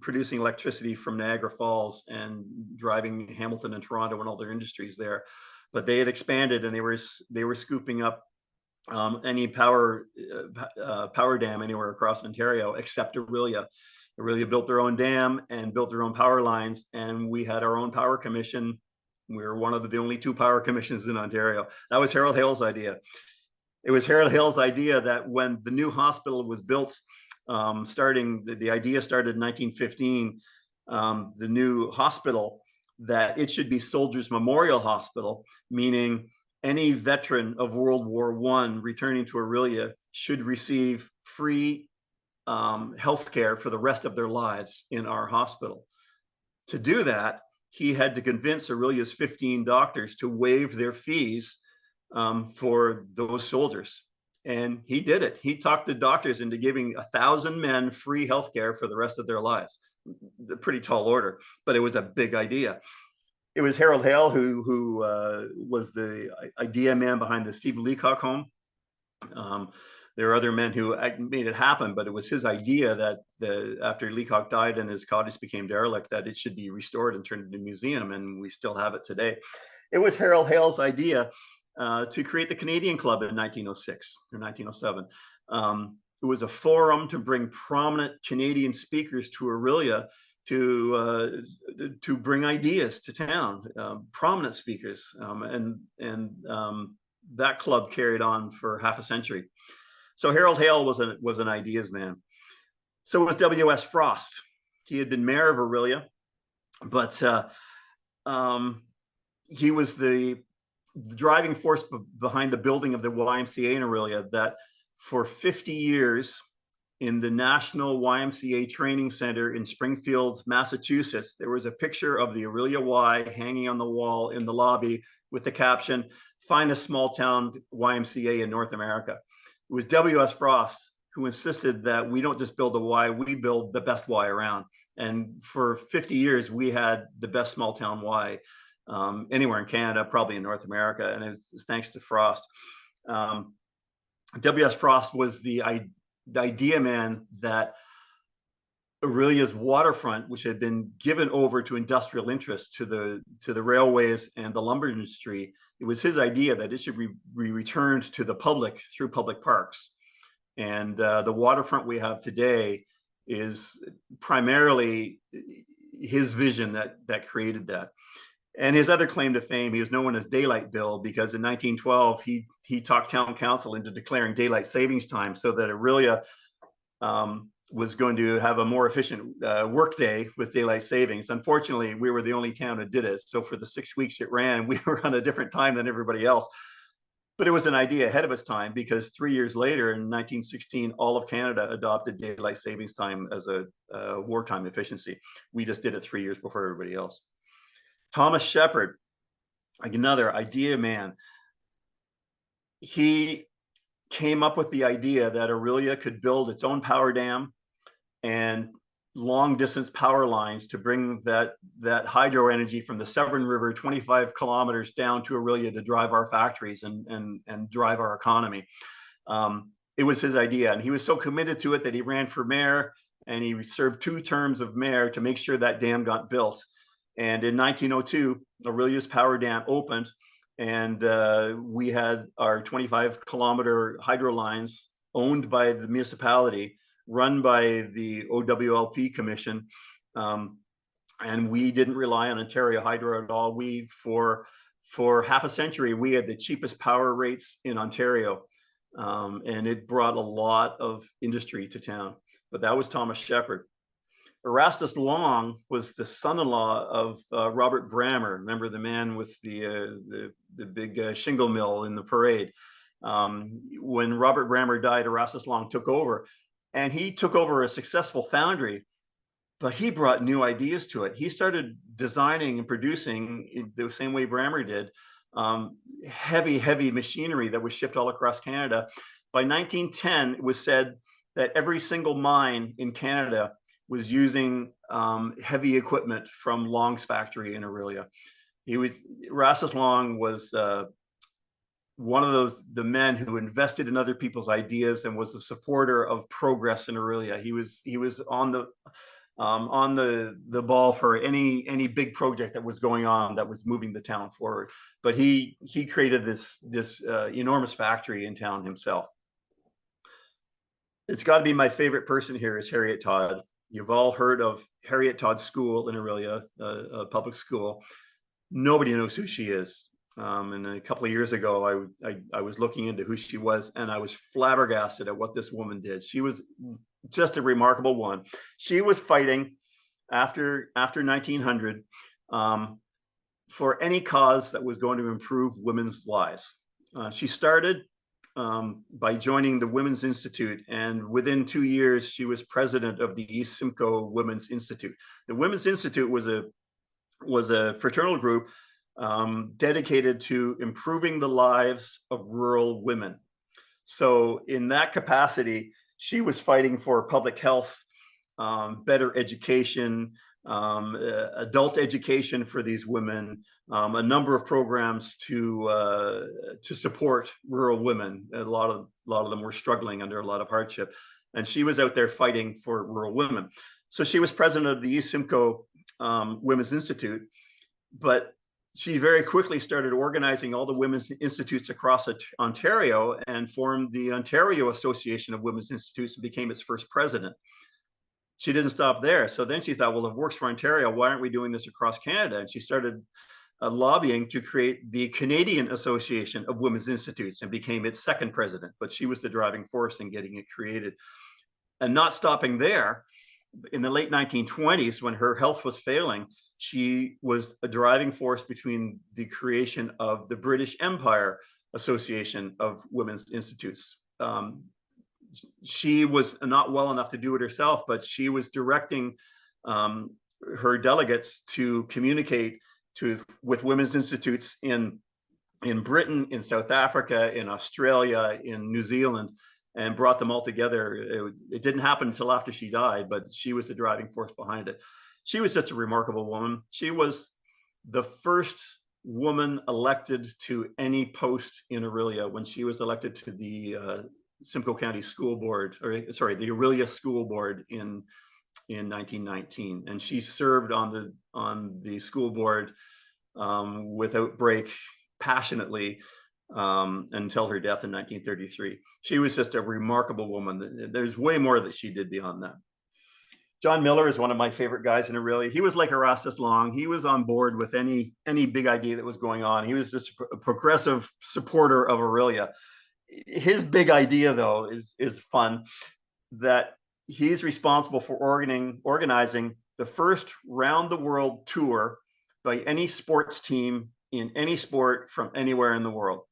producing electricity from Niagara Falls and driving Hamilton and Toronto and all their industries there. But they had expanded, and they were scooping up any power dam anywhere across Ontario except Orillia. Orillia built their own dam and built their own power lines, and we had our own power commission. We were one of the only 2 power commissions in Ontario. That was Harold Hale's idea. It was Harold Hale's idea that when the new hospital was built, the idea started in 1915, the new hospital, that it should be Soldiers Memorial Hospital, meaning any veteran of World War I returning to Orillia should receive free health care for the rest of their lives in our hospital. To do that, he had to convince Orillia's 15 doctors to waive their fees for those soldiers. And he did it. He talked the doctors into giving 1,000 men free health care for the rest of their lives. A pretty tall order, but it was a big idea. It was Harold Hale who was the idea man behind the Stephen Leacock home. There are other men who made it happen, but it was his idea that after Leacock died and his cottage became derelict, that it should be restored and turned into a museum, and we still have it today. It was Harold Hale's idea to create the Canadian Club in 1906 or 1907. It was a forum to bring prominent Canadian speakers to Orillia to bring ideas to town, prominent speakers, and that club carried on for half a century. So Harold Hale was an ideas man. So was W.S. Frost. He had been mayor of Orillia, but he was the driving force behind the building of the YMCA in Orillia, that for 50 years in the National YMCA Training Center in Springfield, Massachusetts, there was a picture of the Orillia Y hanging on the wall in the lobby with the caption, "Finest small town YMCA in North America." It was W.S. Frost who insisted that we don't just build a Y, we build the best Y around. And for 50 years, we had the best small town Y anywhere in Canada, probably in North America, and it's thanks to Frost. W.S. Frost was the idea man that Orillia's waterfront, which had been given over to industrial interests, to the railways and the lumber industry, it was his idea that it should be returned to the public through public parks. And the waterfront we have today is primarily his vision that created that. And his other claim to fame, he was known as Daylight Bill, because in 1912 he talked town council into declaring daylight savings time so that Orillia was going to have a more efficient workday with daylight savings. Unfortunately, we were the only town that did it. So for the 6 weeks it ran, we were on a different time than everybody else. But it was an idea ahead of its time, because 3 years later, in 1916, all of Canada adopted daylight savings time as a wartime efficiency. We just did it 3 years before everybody else. Thomas Shepard, another idea man. He came up with the idea that Orillia could build its own power dam and long distance power lines to bring that hydro energy from the Severn River 25 kilometers down to Orillia to drive our factories and drive our economy. It was his idea, and he was so committed to it that he ran for mayor, and he served 2 terms of mayor to make sure that dam got built. And in 1902, Orillia's power dam opened, and we had our 25-kilometer hydro lines owned by the municipality, run by the OWLP Commission, and we didn't rely on Ontario Hydro at all. For half a century, we had the cheapest power rates in Ontario, and it brought a lot of industry to town. But that was Thomas Shepard. Erastus Long was the son-in-law of Robert Brammer. Remember the man with the big shingle mill in the parade? When Robert Brammer died, Erastus Long took over, and he took over a successful foundry, but he brought new ideas to it. He started designing and producing the same way Brammer did, heavy machinery that was shipped all across Canada. By 1910, it was said that every single mine in Canada was using heavy equipment from Long's factory in Orillia. Erastus Long was one of the men who invested in other people's ideas and was a supporter of progress in Orillia. He was on the ball for any big project that was going on that was moving the town forward. But he created this enormous factory in town himself. It's got to be my favorite person here is Harriet Todd. You've all heard of Harriet Todd School in Orillia, a public school. Nobody knows who she is. And a couple of years ago, I was looking into who she was, and I was flabbergasted at what this woman did. She was just a remarkable one. She was fighting after 1900 for any cause that was going to improve women's lives. She started by joining the Women's Institute, and within 2 years, she was president of the East Simcoe Women's Institute. The Women's Institute was a fraternal group dedicated to improving the lives of rural women. So in that capacity, she was fighting for public health, better education, adult education for these women, a number of programs to support rural women. A lot of them were struggling under a lot of hardship, and she was out there fighting for rural women. So she was president of the East Simcoe Women's Institute, but she very quickly started organizing all the women's institutes across Ontario and formed the Ontario Association of Women's Institutes and became its first president. She didn't stop there. So then she thought, well, if it works for Ontario, why aren't we doing this across Canada? And she started lobbying to create the Canadian Association of Women's Institutes and became its second president. But she was the driving force in getting it created. And not stopping there, in the late 1920s, when her health was failing, she was a driving force between the creation of the British Empire Association of Women's Institutes. She was not well enough to do it herself, but she was directing her delegates to communicate with women's institutes in Britain, in South Africa, in Australia, in New Zealand, and brought them all together. It didn't happen until after she died, but she was the driving force behind it. She was just a remarkable woman. She was the first woman elected to any post in Orillia when she was elected to the Simcoe County School Board, or sorry, the Orillia School Board in 1919, and she served on the school board without break, passionately, until her death in 1933. She was just a remarkable woman. There's way more that she did beyond that. John Miller is one of my favorite guys in Orillia. He was like Erastus Long. He was on board with any big idea that was going on. He was just a progressive supporter of Orillia. His big idea, though, is fun, that he's responsible for organizing the first round the world tour by any sports team in any sport from anywhere in the world.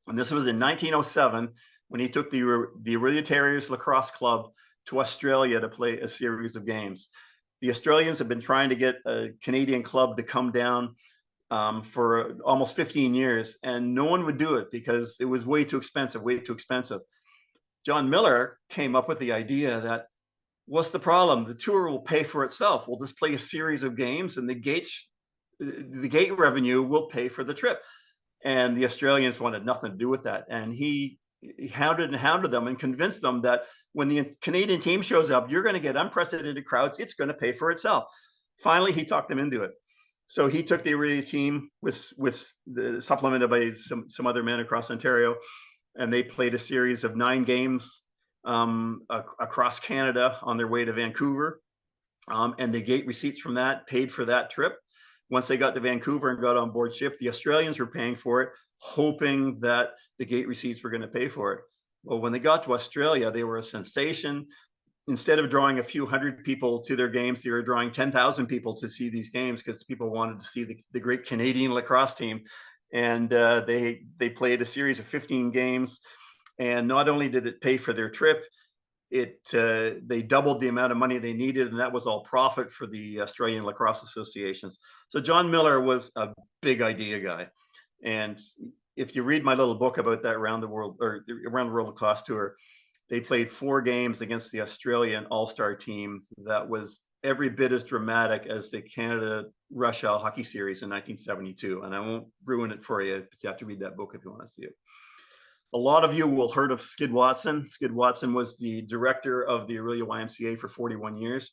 And this was in 1907 when he took the Orillia Terriers Lacrosse Club to Australia to play a series of games. The Australians have been trying to get a Canadian club to come down for almost 15 years, and no one would do it because it was way too expensive. John Miller came up with the idea that, what's the problem? The tour will pay for itself. We'll just play a series of games, and the gate revenue will pay for the trip. And the Australians wanted nothing to do with that. And he hounded them and convinced them that when the Canadian team shows up, you're going to get unprecedented crowds. It's going to pay for itself. Finally, he talked them into it. So he took the Orillia team supplemented by some other men across Ontario, and they played a series of 9 games across Canada on their way to Vancouver. And the gate receipts from that paid for that trip. Once they got to Vancouver and got on board ship, the Australians were paying for it, hoping that the gate receipts were going to pay for it. Well, when they got to Australia, they were a sensation. Instead of drawing a few hundred people to their games, they were drawing 10,000 people to see these games because people wanted to see the great Canadian lacrosse team. And they played a series of 15 games. And not only did it pay for their trip, they doubled the amount of money they needed, and that was all profit for the Australian lacrosse associations. So John Miller was a big idea guy. And if you read my little book about that around the world lacrosse tour, they played 4 games against the Australian all-star team that was every bit as dramatic as the Canada-Russia hockey series in 1972. And I won't ruin it for you, but you have to read that book if you want to see it. A lot of you will have heard of Skid Watson. Skid Watson was the director of the Orillia YMCA for 41 years.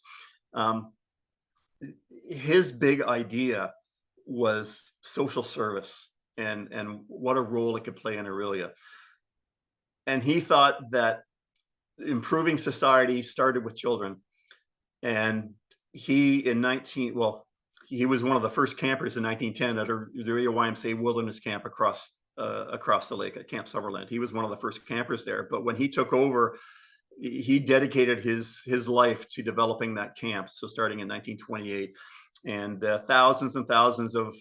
His big idea was social service and what a role it could play in Orillia. And he thought that improving society started with children. And he was one of the first campers in 1910 at the Orillia YMCA Wilderness Camp across the lake at Camp Summerland. He was one of the first campers there. But when he took over, he dedicated his life to developing that camp. So starting in 1928, And thousands and thousands of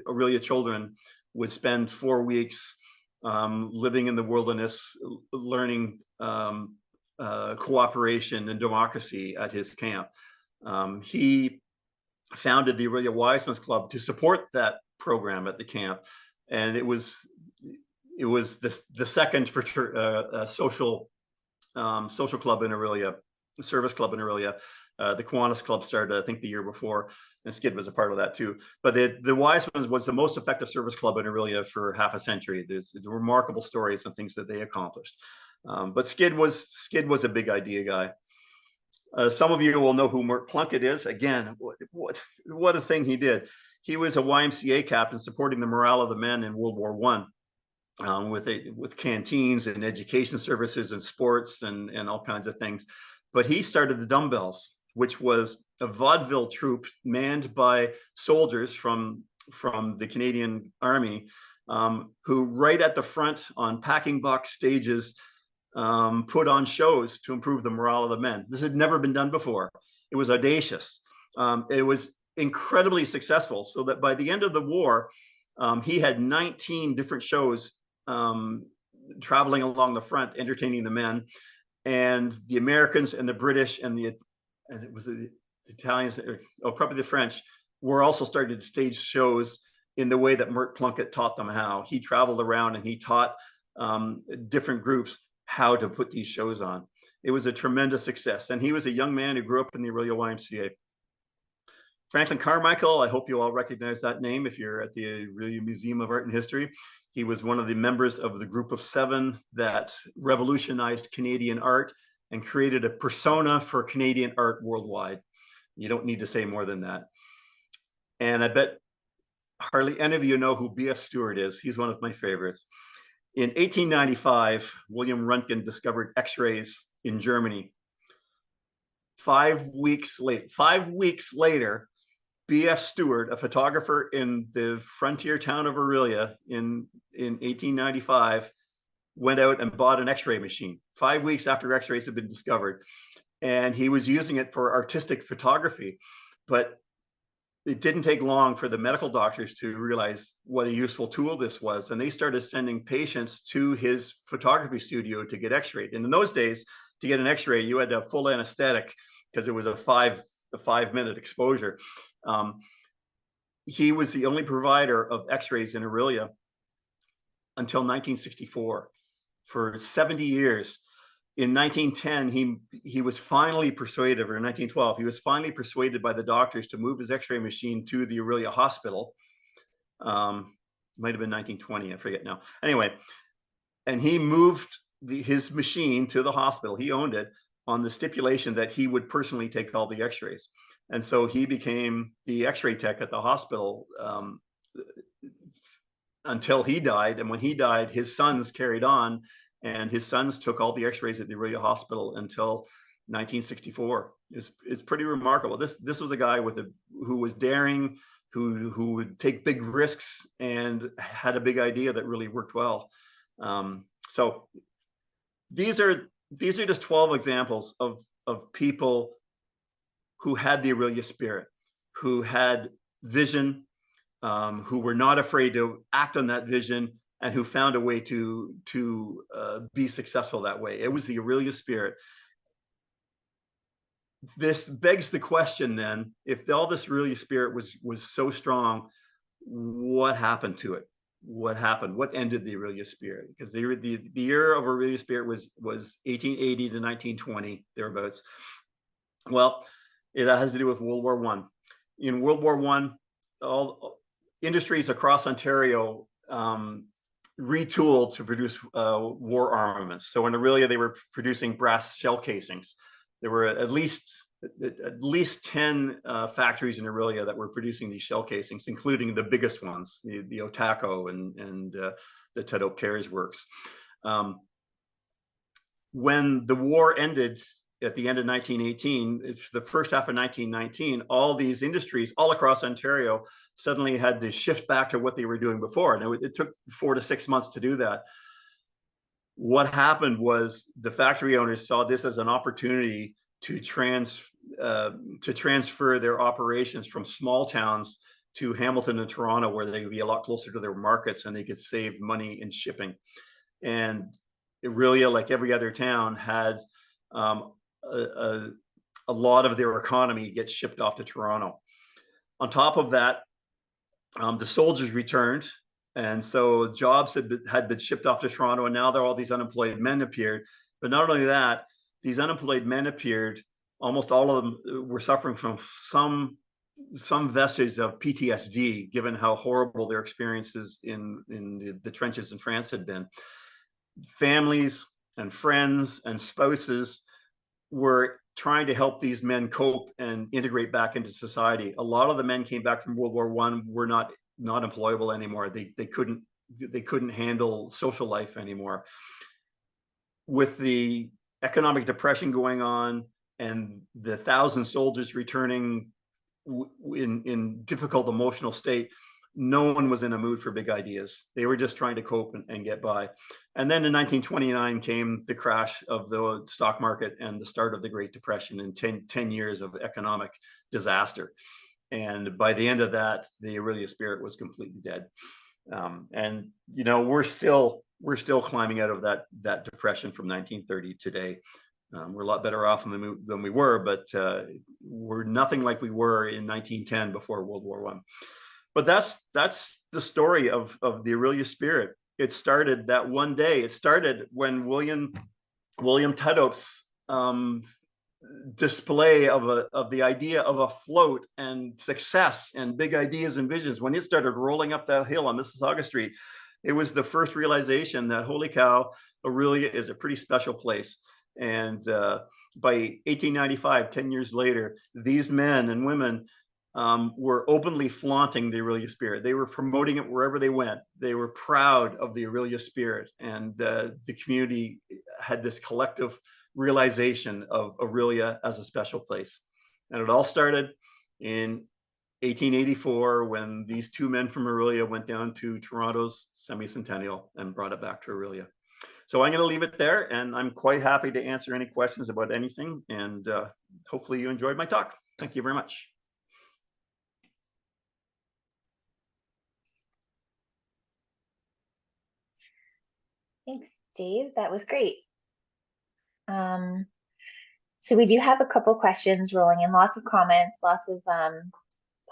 Orillia children would spend 4 weeks living in the wilderness, learning cooperation and democracy at his camp. He founded the Orillia Wiseman's Club to support that program at the camp, and it was the second for social club in Orillia, service club in Orillia. The Kiwanis Club started, I think, the year before, and Skid was a part of that too. But the Wiseman's was the most effective service club in Orillia for half a century. There's remarkable stories and things that they accomplished. But Skid was a big idea guy. Some of you will know who Mert Plunkett is. Again, what a thing he did. He was a YMCA captain supporting the morale of the men in World War I, with canteens and education services and sports and all kinds of things. But he started the Dumbbells, which was a vaudeville troupe manned by soldiers from the Canadian Army, who right at the front on packing box stages put on shows to improve the morale of the men. This had never been done before. It was audacious. It was incredibly successful, so that by the end of the war, he had 19 different shows traveling along the front, entertaining the men. And the Americans and the British and it was the Italians, or probably the French, were also starting to stage shows in the way that Mert Plunkett taught them how. He traveled around and he taught different groups how to put these shows on. It was a tremendous success. And he was a young man who grew up in the Orillia YMCA. Franklin Carmichael, I hope you all recognize that name if you're at the Orillia Museum of Art and History. He was one of the members of the group of 7 that revolutionized Canadian art and created a persona for Canadian art worldwide. You don't need to say more than that. And I bet hardly any of you know who B.F. Stewart is. He's one of my favorites. In 1895, William Röntgen discovered X-rays in Germany. 5 weeks later, B.F. Stewart, a photographer in the frontier town of Orillia in 1895, went out and bought an X-ray machine 5 weeks after X-rays had been discovered. And he was using it for artistic photography. But it didn't take long for the medical doctors to realize what a useful tool this was. And they started sending patients to his photography studio to get X-rayed. And in those days, to get an X-ray, you had to have full anesthetic because it was a 5-minute exposure. He was the only provider of X-rays in Orillia until 1964. For 70 years. In 1910, he was finally persuaded, or in 1912, he was finally persuaded by the doctors to move his X-ray machine to the Orillia Hospital. Might have been 1920, I forget now. Anyway, and he moved his machine to the hospital. He owned it on the stipulation that he would personally take all the X-rays. And so he became the X-ray tech at the hospital until he died. And when he died, his sons carried on, and his sons took all the X-rays at the Orillia Hospital until 1964. It's pretty remarkable. This was a guy who was daring, who would take big risks and had a big idea that really worked well. So these are just 12 examples of people who had the Orillia spirit, who had vision, who were not afraid to act on that vision, and who found a way to be successful that way. It was the Orillia spirit. This begs the question then, if all this Orillia spirit was so strong, what happened to it? What happened? What ended the Orillia spirit? Because the year of Orillia spirit was 1880 to 1920, thereabouts. Well, it has to do with World War I. In World War I, all industries across Ontario retooled to produce war armaments. So in Orillia, they were producing brass shell casings. There were at least 10 factories in Orillia that were producing these shell casings, including the biggest ones, the Otaco and the Ted Cares Works. When the war ended at the end of 1918, the first half of 1919, all these industries all across Ontario suddenly had to shift back to what they were doing before. And it took 4 to 6 months to do that. What happened was the factory owners saw this as an opportunity to transfer their operations from small towns to Hamilton and Toronto, where they would be a lot closer to their markets and they could save money in shipping. And Orillia, like every other town, had a lot of their economy get shipped off to Toronto. On top of that, the soldiers returned, and so jobs had been shipped off to Toronto, and now there are all these unemployed men appeared. But not only that, these unemployed men appeared. Almost all of them were suffering from some vestige of PTSD, given how horrible their experiences in the trenches in France had been. Families and friends and spouses were trying to help these men cope and integrate back into society. A lot of the men came back from World War I were not employable anymore. They couldn't handle social life anymore. With the economic depression going on and the 1,000 soldiers returning in difficult emotional state, no one was in a mood for big ideas. They were just trying to cope and get by. And then in 1929 came the crash of the stock market and the start of the Great Depression, and 10 years of economic disaster. And by the end of that, the Orillia spirit was completely dead. And you know, we're still climbing out of that depression from 1930 today. We're a lot better off than we were, but we're nothing like we were in 1910 before World War I. But that's the story of the Orillia spirit. It started that one day. It started when William Tudhope's display of the idea of a float and success and big ideas and visions. When it started rolling up that hill on Mississauga Street, it was the first realization that, holy cow, Orillia is a pretty special place. And by 1895, 10 years later, these men and women were openly flaunting the Orillia spirit. They were promoting it wherever they went. They were proud of the Orillia spirit, and the community had this collective realization of Orillia as a special place. And it all started in 1884 when these two men from Orillia went down to Toronto's semi-centennial and brought it back to Orillia. So I'm going to leave it there, and I'm quite happy to answer any questions about anything, and hopefully you enjoyed my talk. Thank you very much.
Thanks, Dave. That was great. So we do have a couple questions rolling in, lots of comments, lots of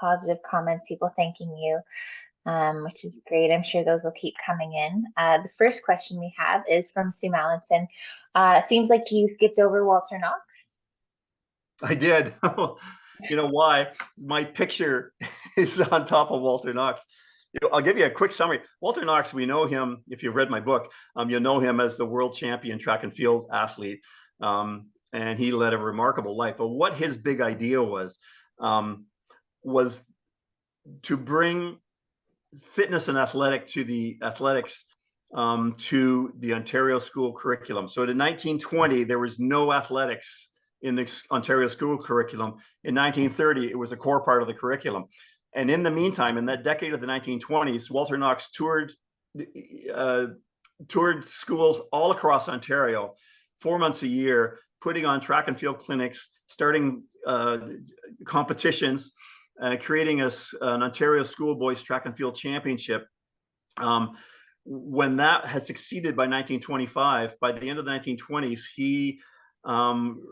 positive comments, people thanking you, which is great. I'm sure those will keep coming in. The first question we have is from Sue Mallinson. It seems like you skipped over Walter Knox.
I did. You know why? My picture is on top of Walter Knox. I'll give you a quick summary. Walter Knox, we know him, if you've read my book, you'll know him as the world champion track and field athlete. And he led a remarkable life. But what his big idea was to bring fitness and athletics to the Ontario school curriculum. So in 1920, there was no athletics in the Ontario school curriculum. In 1930, it was a core part of the curriculum. And in the meantime, in that decade of the 1920s, Walter Knox toured schools all across Ontario 4 months a year, putting on track and field clinics, starting competitions, creating an Ontario Schoolboys Track and Field Championship. When that had succeeded by 1925, by the end of the 1920s, he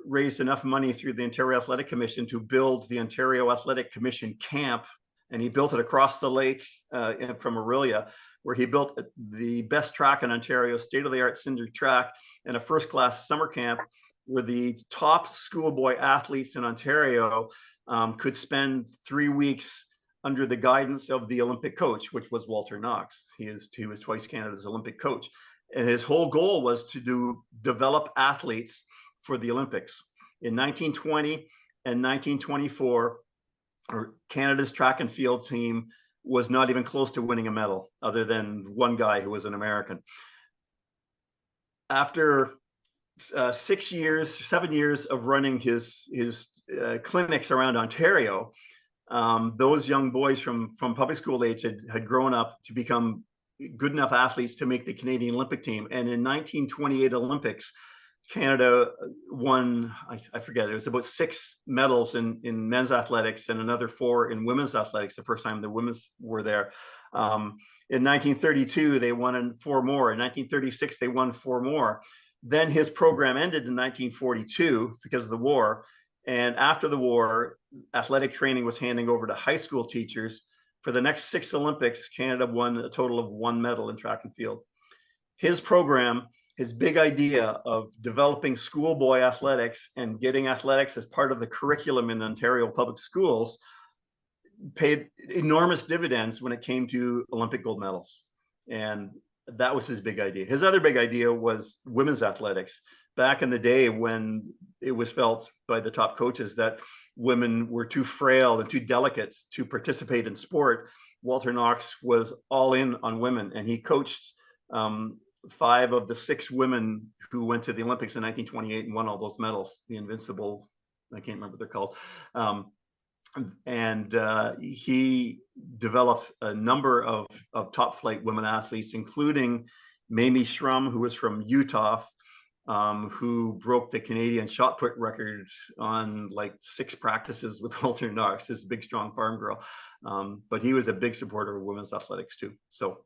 raised enough money through the Ontario Athletic Commission to build the Ontario Athletic Commission camp, and he built it across the lake from Orillia, where he built the best track in Ontario, state-of-the-art cinder track, and a first-class summer camp where the top schoolboy athletes in Ontario could spend 3 weeks under the guidance of the Olympic coach, which was Walter Knox. He was twice Canada's Olympic coach. And his whole goal was to develop athletes for the Olympics. In 1920 and 1924, Canada's track and field team was not even close to winning a medal, other than one guy who was an American. After 7 years of running his clinics around Ontario, those young boys from public school age had grown up to become good enough athletes to make the Canadian Olympic team. And in 1928 Olympics, Canada won, I forget, it was about 6 medals in men's athletics and another 4 in women's athletics, the first time the women's were there. In 1932, they won 4 more. In 1936, they won 4 more. Then his program ended in 1942 because of the war. And after the war, athletic training was handing over to high school teachers. For the next 6 Olympics, Canada won a total of 1 medal in track and field. His program, his big idea of developing schoolboy athletics and getting athletics as part of the curriculum in Ontario public schools, paid enormous dividends when it came to Olympic gold medals. And that was his big idea. His other big idea was women's athletics. Back in the day when it was felt by the top coaches that women were too frail and too delicate to participate in sport, Walter Knox was all in on women, and he coached 5 of the 6 women who went to the Olympics in 1928 and won all those medals, the Invincibles, I can't remember what they're called. He developed a number of top flight women athletes, including Mamie Shrum, who was from Utah, who broke the Canadian shot put record on like 6 practices with Walter Knox, this big, strong farm girl. But he was a big supporter of women's athletics too. So,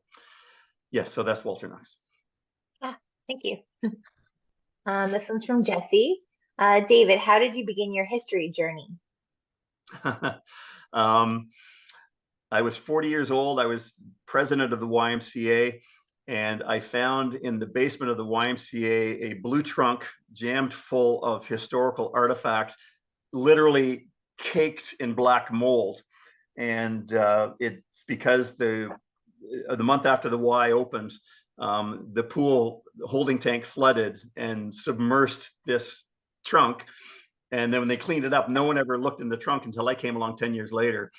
yes, so that's Walter Knox.
Thank you. This one's from Jesse. David, how did you begin your history journey?
I was 40 years old. I was president of the YMCA, and I found in the basement of the YMCA a blue trunk jammed full of historical artifacts, literally caked in black mold. And it's because the month after the Y opened, the pool holding tank flooded and submersed this trunk. And then when they cleaned it up, no one ever looked in the trunk until I came along 10 years later.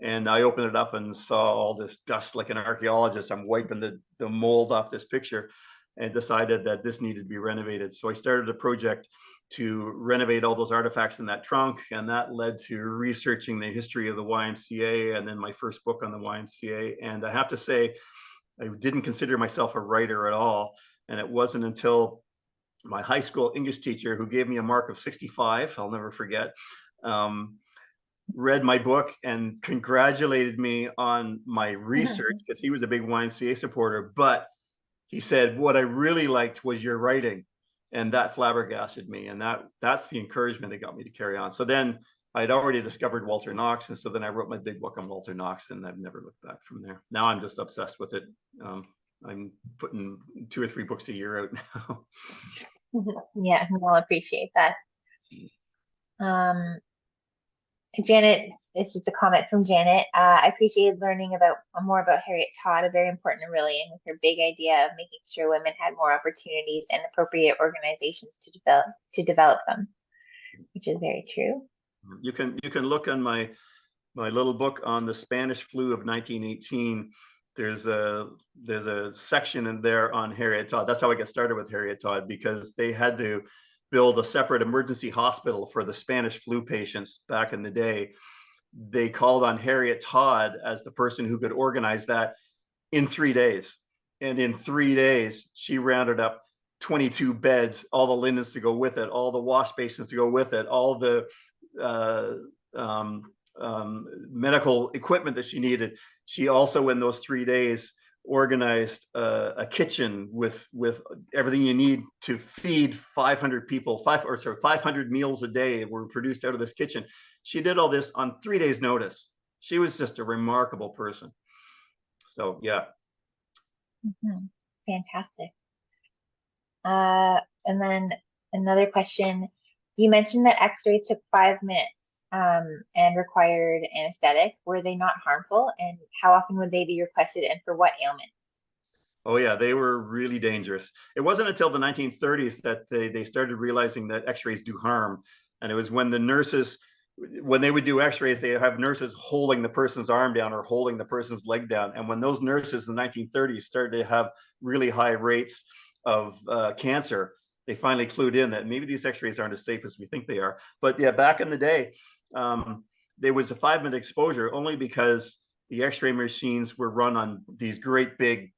And I opened it up and saw all this dust like an archaeologist. I'm wiping the mold off this picture and decided that this needed to be renovated. So I started a project to renovate all those artifacts in that trunk. And that led to researching the history of the YMCA and then my first book on the YMCA. And I have to say, I didn't consider myself a writer at all. And it wasn't until my high school English teacher, who gave me a mark of 65, I'll never forget, read my book and congratulated me on my research, because he was a big YMCA supporter. But he said, what I really liked was your writing. And that flabbergasted me. And that's the encouragement that got me to carry on. So then I'd already discovered Walter Knox. And so then I wrote my big book on Walter Knox, and I've never looked back from there. Now I'm just obsessed with it. I'm putting 2 or 3 books a year out now.
Yeah, I'll appreciate that. Janet, it's just a comment from Janet. I appreciated learning more about Harriet Todd, a very important Orillian, with her big idea of making sure women had more opportunities and appropriate organizations to develop them, which is very true.
You can look on my little book on the Spanish flu of 1918. There's a section in there on Harriet Todd. That's how I got started with Harriet Todd, because they had to build a separate emergency hospital for the Spanish flu patients back in the day. They called on Harriet Todd as the person who could organize that in 3 days. And in 3 days, she rounded up 22 beds, all the linens to go with it, all the wash basins to go with it, all the medical equipment that she needed. She also, in those 3 days, organized a kitchen with everything you need to feed 500 people. 500 meals a day were produced out of this kitchen. She did all this on 3 days' notice. She was just a remarkable person. So yeah.
Fantastic. And then another question. You mentioned that X-rays took 5 minutes and required anesthetic. Were they not harmful? And how often would they be requested, and for what ailments?
Oh yeah, they were really dangerous. It wasn't until the 1930s that they started realizing that X-rays do harm. And it was when the nurses, when they would do X-rays, they have nurses holding the person's arm down or holding the person's leg down. And when those nurses in the 1930s started to have really high rates of cancer, they finally clued in that maybe these X-rays aren't as safe as we think they are. But yeah, back in the day, there was a 5-minute exposure only because the X-ray machines were run on these great big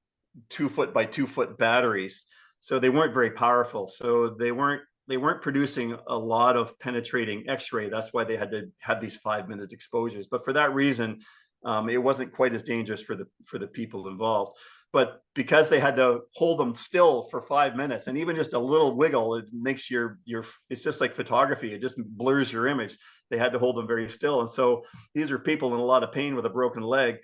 2-foot by 2-foot batteries. So they weren't very powerful. So they weren't weren't producing a lot of penetrating X-ray. That's why they had to have these 5-minute exposures. But for that reason, it wasn't quite as dangerous for the people involved. But because they had to hold them still for 5 minutes, and even just a little wiggle, it makes your it's just like photography. It just blurs your image. They had to hold them very still. And so these are people in a lot of pain with a broken leg.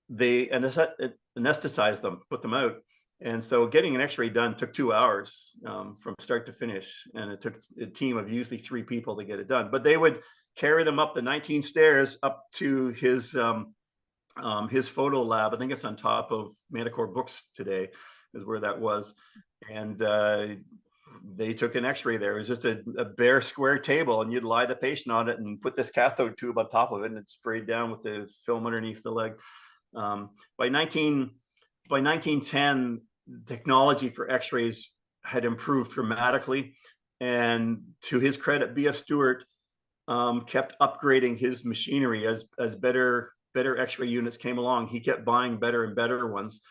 They anesthetized them, put them out. And so getting an X-ray done took 2 hours from start to finish. And it took a team of usually 3 people to get it done. But they would carry them up the 19 stairs up to his photo lab. I think it's on top of Manticore Books today, is where that was. And they took an X-ray there. It was just a bare square table, and you'd lie the patient on it and put this cathode tube on top of it, and it sprayed down with the film underneath the leg. By 1910, technology for X-rays had improved dramatically, and to his credit, B.F. Stewart kept upgrading his machinery as better X-ray units came along. He kept buying better and better ones.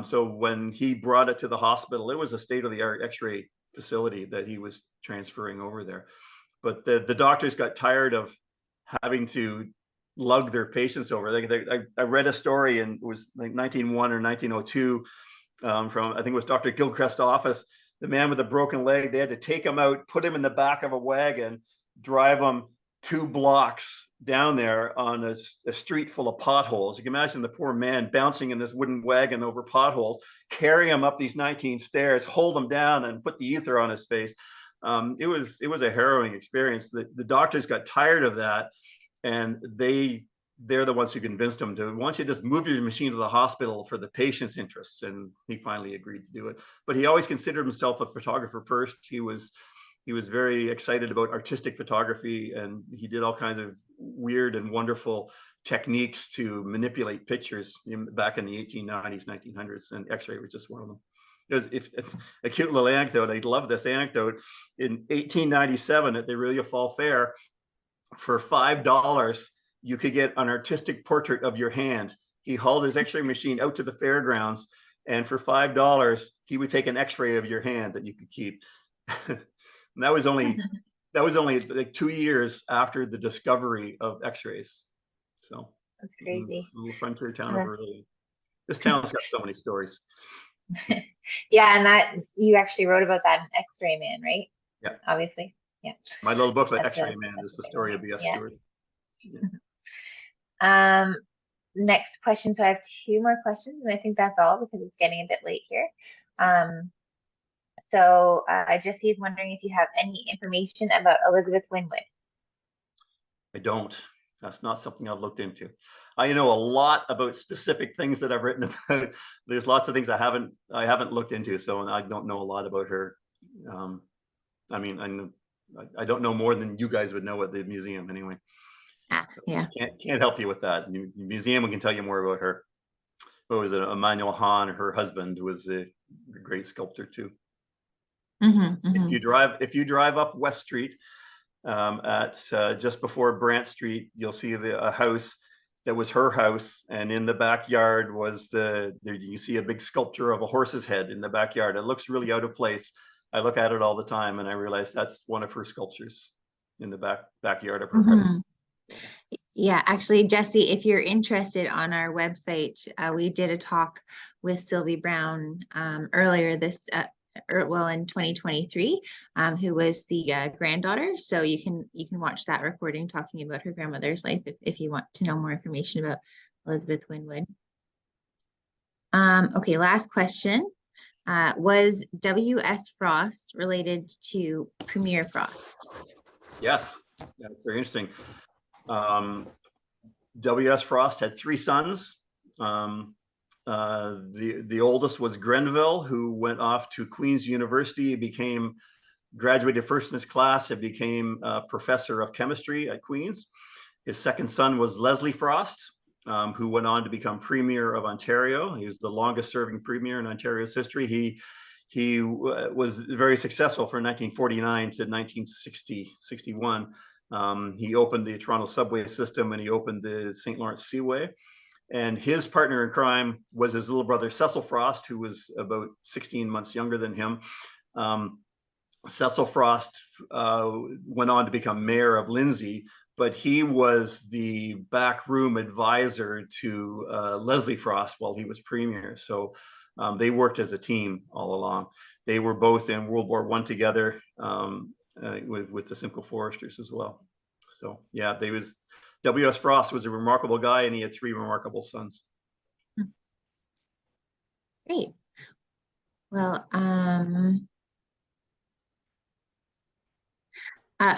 So when he brought it to the hospital, it was a state-of-the-art X-ray facility that he was transferring over there. But the doctors got tired of having to lug their patients over. I read a story, and it was like 1901 or 1902 from, I think it was Dr. Gilchrist's office. The man with a broken leg, they had to take him out, put him in the back of a wagon, drive him 2 blocks down there on a street full of potholes. You can imagine the poor man bouncing in this wooden wagon over potholes, carry him up these 19 stairs, hold him down, and put the ether on his face. It was a harrowing experience. The doctors got tired of that, and they're the ones who convinced him to, why don't you just move your machine to the hospital for the patient's interests? And he finally agreed to do it. But he always considered himself a photographer first. He was very excited about artistic photography, and he did all kinds of weird and wonderful techniques to manipulate pictures back in the 1890s, 1900s, and X-ray was just one of them. There's a cute little anecdote. I love this anecdote. In 1897 at the Orillia Fall Fair, for $5, you could get an artistic portrait of your hand. He hauled his X-ray machine out to the fairgrounds, and for $5, he would take an X-ray of your hand that you could keep. And that was only like 2 years after the discovery of X-rays. So
that's crazy.
Little frontier town of Orillia. This town's got so many stories.
Yeah, and that you actually wrote about that in X-Ray Man, right?
Yeah.
Obviously. Yeah.
My little booklet, X-Ray Man, is the story of B.F. Stewart.
Yeah. Next question. So I have 2 more questions, and I think that's all because it's getting a bit late here. So Jesse is wondering if you have any information about Elizabeth Winwood.
I don't. That's not something I've looked into. I know a lot about specific things that I've written about. There's lots of things I haven't looked into, so I don't know a lot about her. I mean, I don't know more than you guys would know at the museum anyway. So
yeah.
Can't help you with that. The museum can tell you more about her. What was it? Emmanuel Hahn, her husband, was a great sculptor too. If you drive up West Street at just before Brant Street, you'll see a house that was her house, and in the backyard was you see a big sculpture of a horse's head in the backyard. It looks really out of place. I look at it all the time, and I realize that's one of her sculptures in the backyard of her house.
Yeah, actually, Jesse, if you're interested, on our website, we did a talk with Sylvie Brown earlier in 2023, who was the granddaughter. So you can watch that recording talking about her grandmother's life if you want to know more information about Elizabeth Winwood. Okay, last question. Was W.S. Frost related to Premier Frost?
Yes, that's very interesting. W.S. Frost had 3 sons. The oldest was Grenville, who went off to Queen's University, graduated first in his class, and became a professor of chemistry at Queen's. His second son was Leslie Frost, who went on to become Premier of Ontario. He was the longest serving Premier in Ontario's history. He was very successful from 1949 to 1961. He opened the Toronto subway system, and he opened the St. Lawrence Seaway. And his partner in crime was his little brother, Cecil Frost, who was about 16 months younger than him. Cecil Frost went on to become mayor of Lindsay, but he was the backroom advisor to Leslie Frost while he was premier. So they worked as a team all along. They were both in World War I together with the Simcoe Foresters as well. So yeah, W.S. Frost was a remarkable guy, and he had 3 remarkable sons.
Great. Well,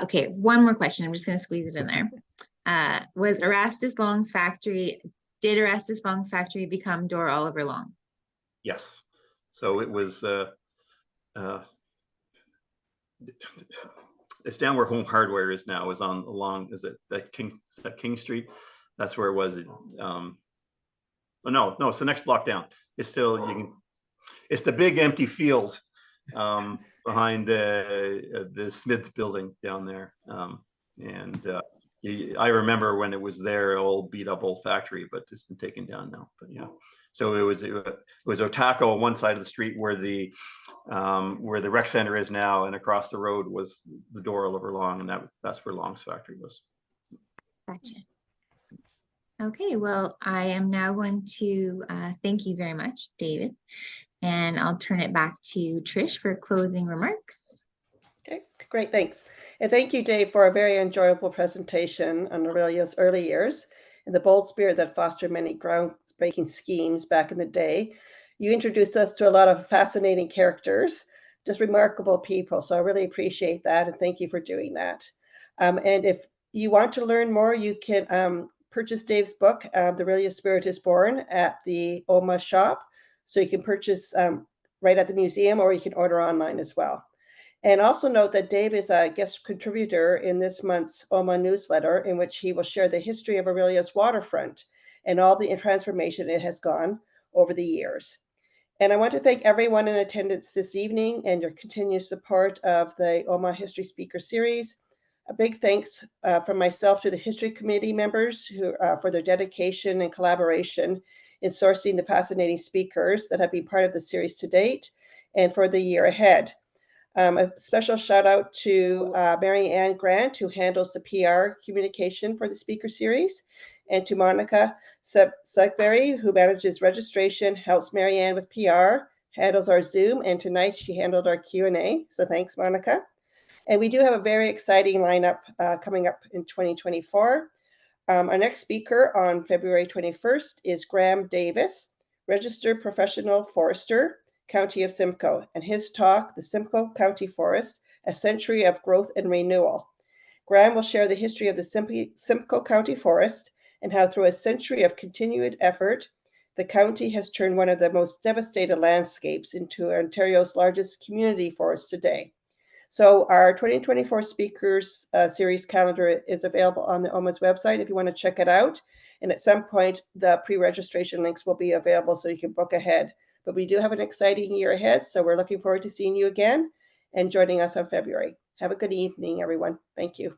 okay, one more question. I'm just going to squeeze it in there. Did Erastus Long's factory become Dora Oliver Long?
Yes. So it was, it's down where Home Hardware is now, is that King Street? That's where it was. Oh, no, it's the next block down. It's still, it's the big empty field behind the Smith building down there. I remember when it was there, old beat up old factory, but it's been taken down now. But yeah, so it was Otaco on one side of the street where the rec center is now, and across the road was the Dora Oliver Long, and that's where Long's factory was.
Gotcha. Okay, well, I am now going to thank you very much, David, and I'll turn it back to Trish for closing remarks.
Okay, great, thanks. And thank you, Dave, for a very enjoyable presentation on Orillia's early years and the bold spirit that fostered many groundbreaking schemes back in the day. You introduced us to a lot of fascinating characters, just remarkable people. So I really appreciate that, and thank you for doing that. And if you want to learn more, you can purchase Dave's book, The Orillia Spirit is Born, at the OMAH shop. So you can purchase right at the museum, or you can order online as well. And also note that Dave is a guest contributor in this month's OMAH newsletter, in which he will share the history of Orillia's waterfront and all the transformation it has gone over the years. And I want to thank everyone in attendance this evening and your continued support of the OMAH History Speaker Series. A big thanks from myself to the History Committee members who for their dedication and collaboration in sourcing the fascinating speakers that have been part of the series to date and for the year ahead. A special shout out to Mary Ann Grant, who handles the PR communication for the speaker series, and to Monica Sudbury, who manages registration, helps Mary Ann with PR, handles our Zoom, and tonight she handled our Q&A. So thanks, Monica. And we do have a very exciting lineup coming up in 2024. Our next speaker on February 21st is Graham Davis, registered professional forester, County of Simcoe, and his talk, The Simcoe County Forest, A Century of Growth and Renewal. Graham will share the history of the Simcoe County Forest and how through a century of continued effort, the county has turned one of the most devastated landscapes into Ontario's largest community forest today. So our 2024 speakers series calendar is available on the OMAH's website if you want to check it out. And at some point, the pre-registration links will be available so you can book ahead. But we do have an exciting year ahead, so we're looking forward to seeing you again and joining us on February. Have a good evening, everyone. Thank you.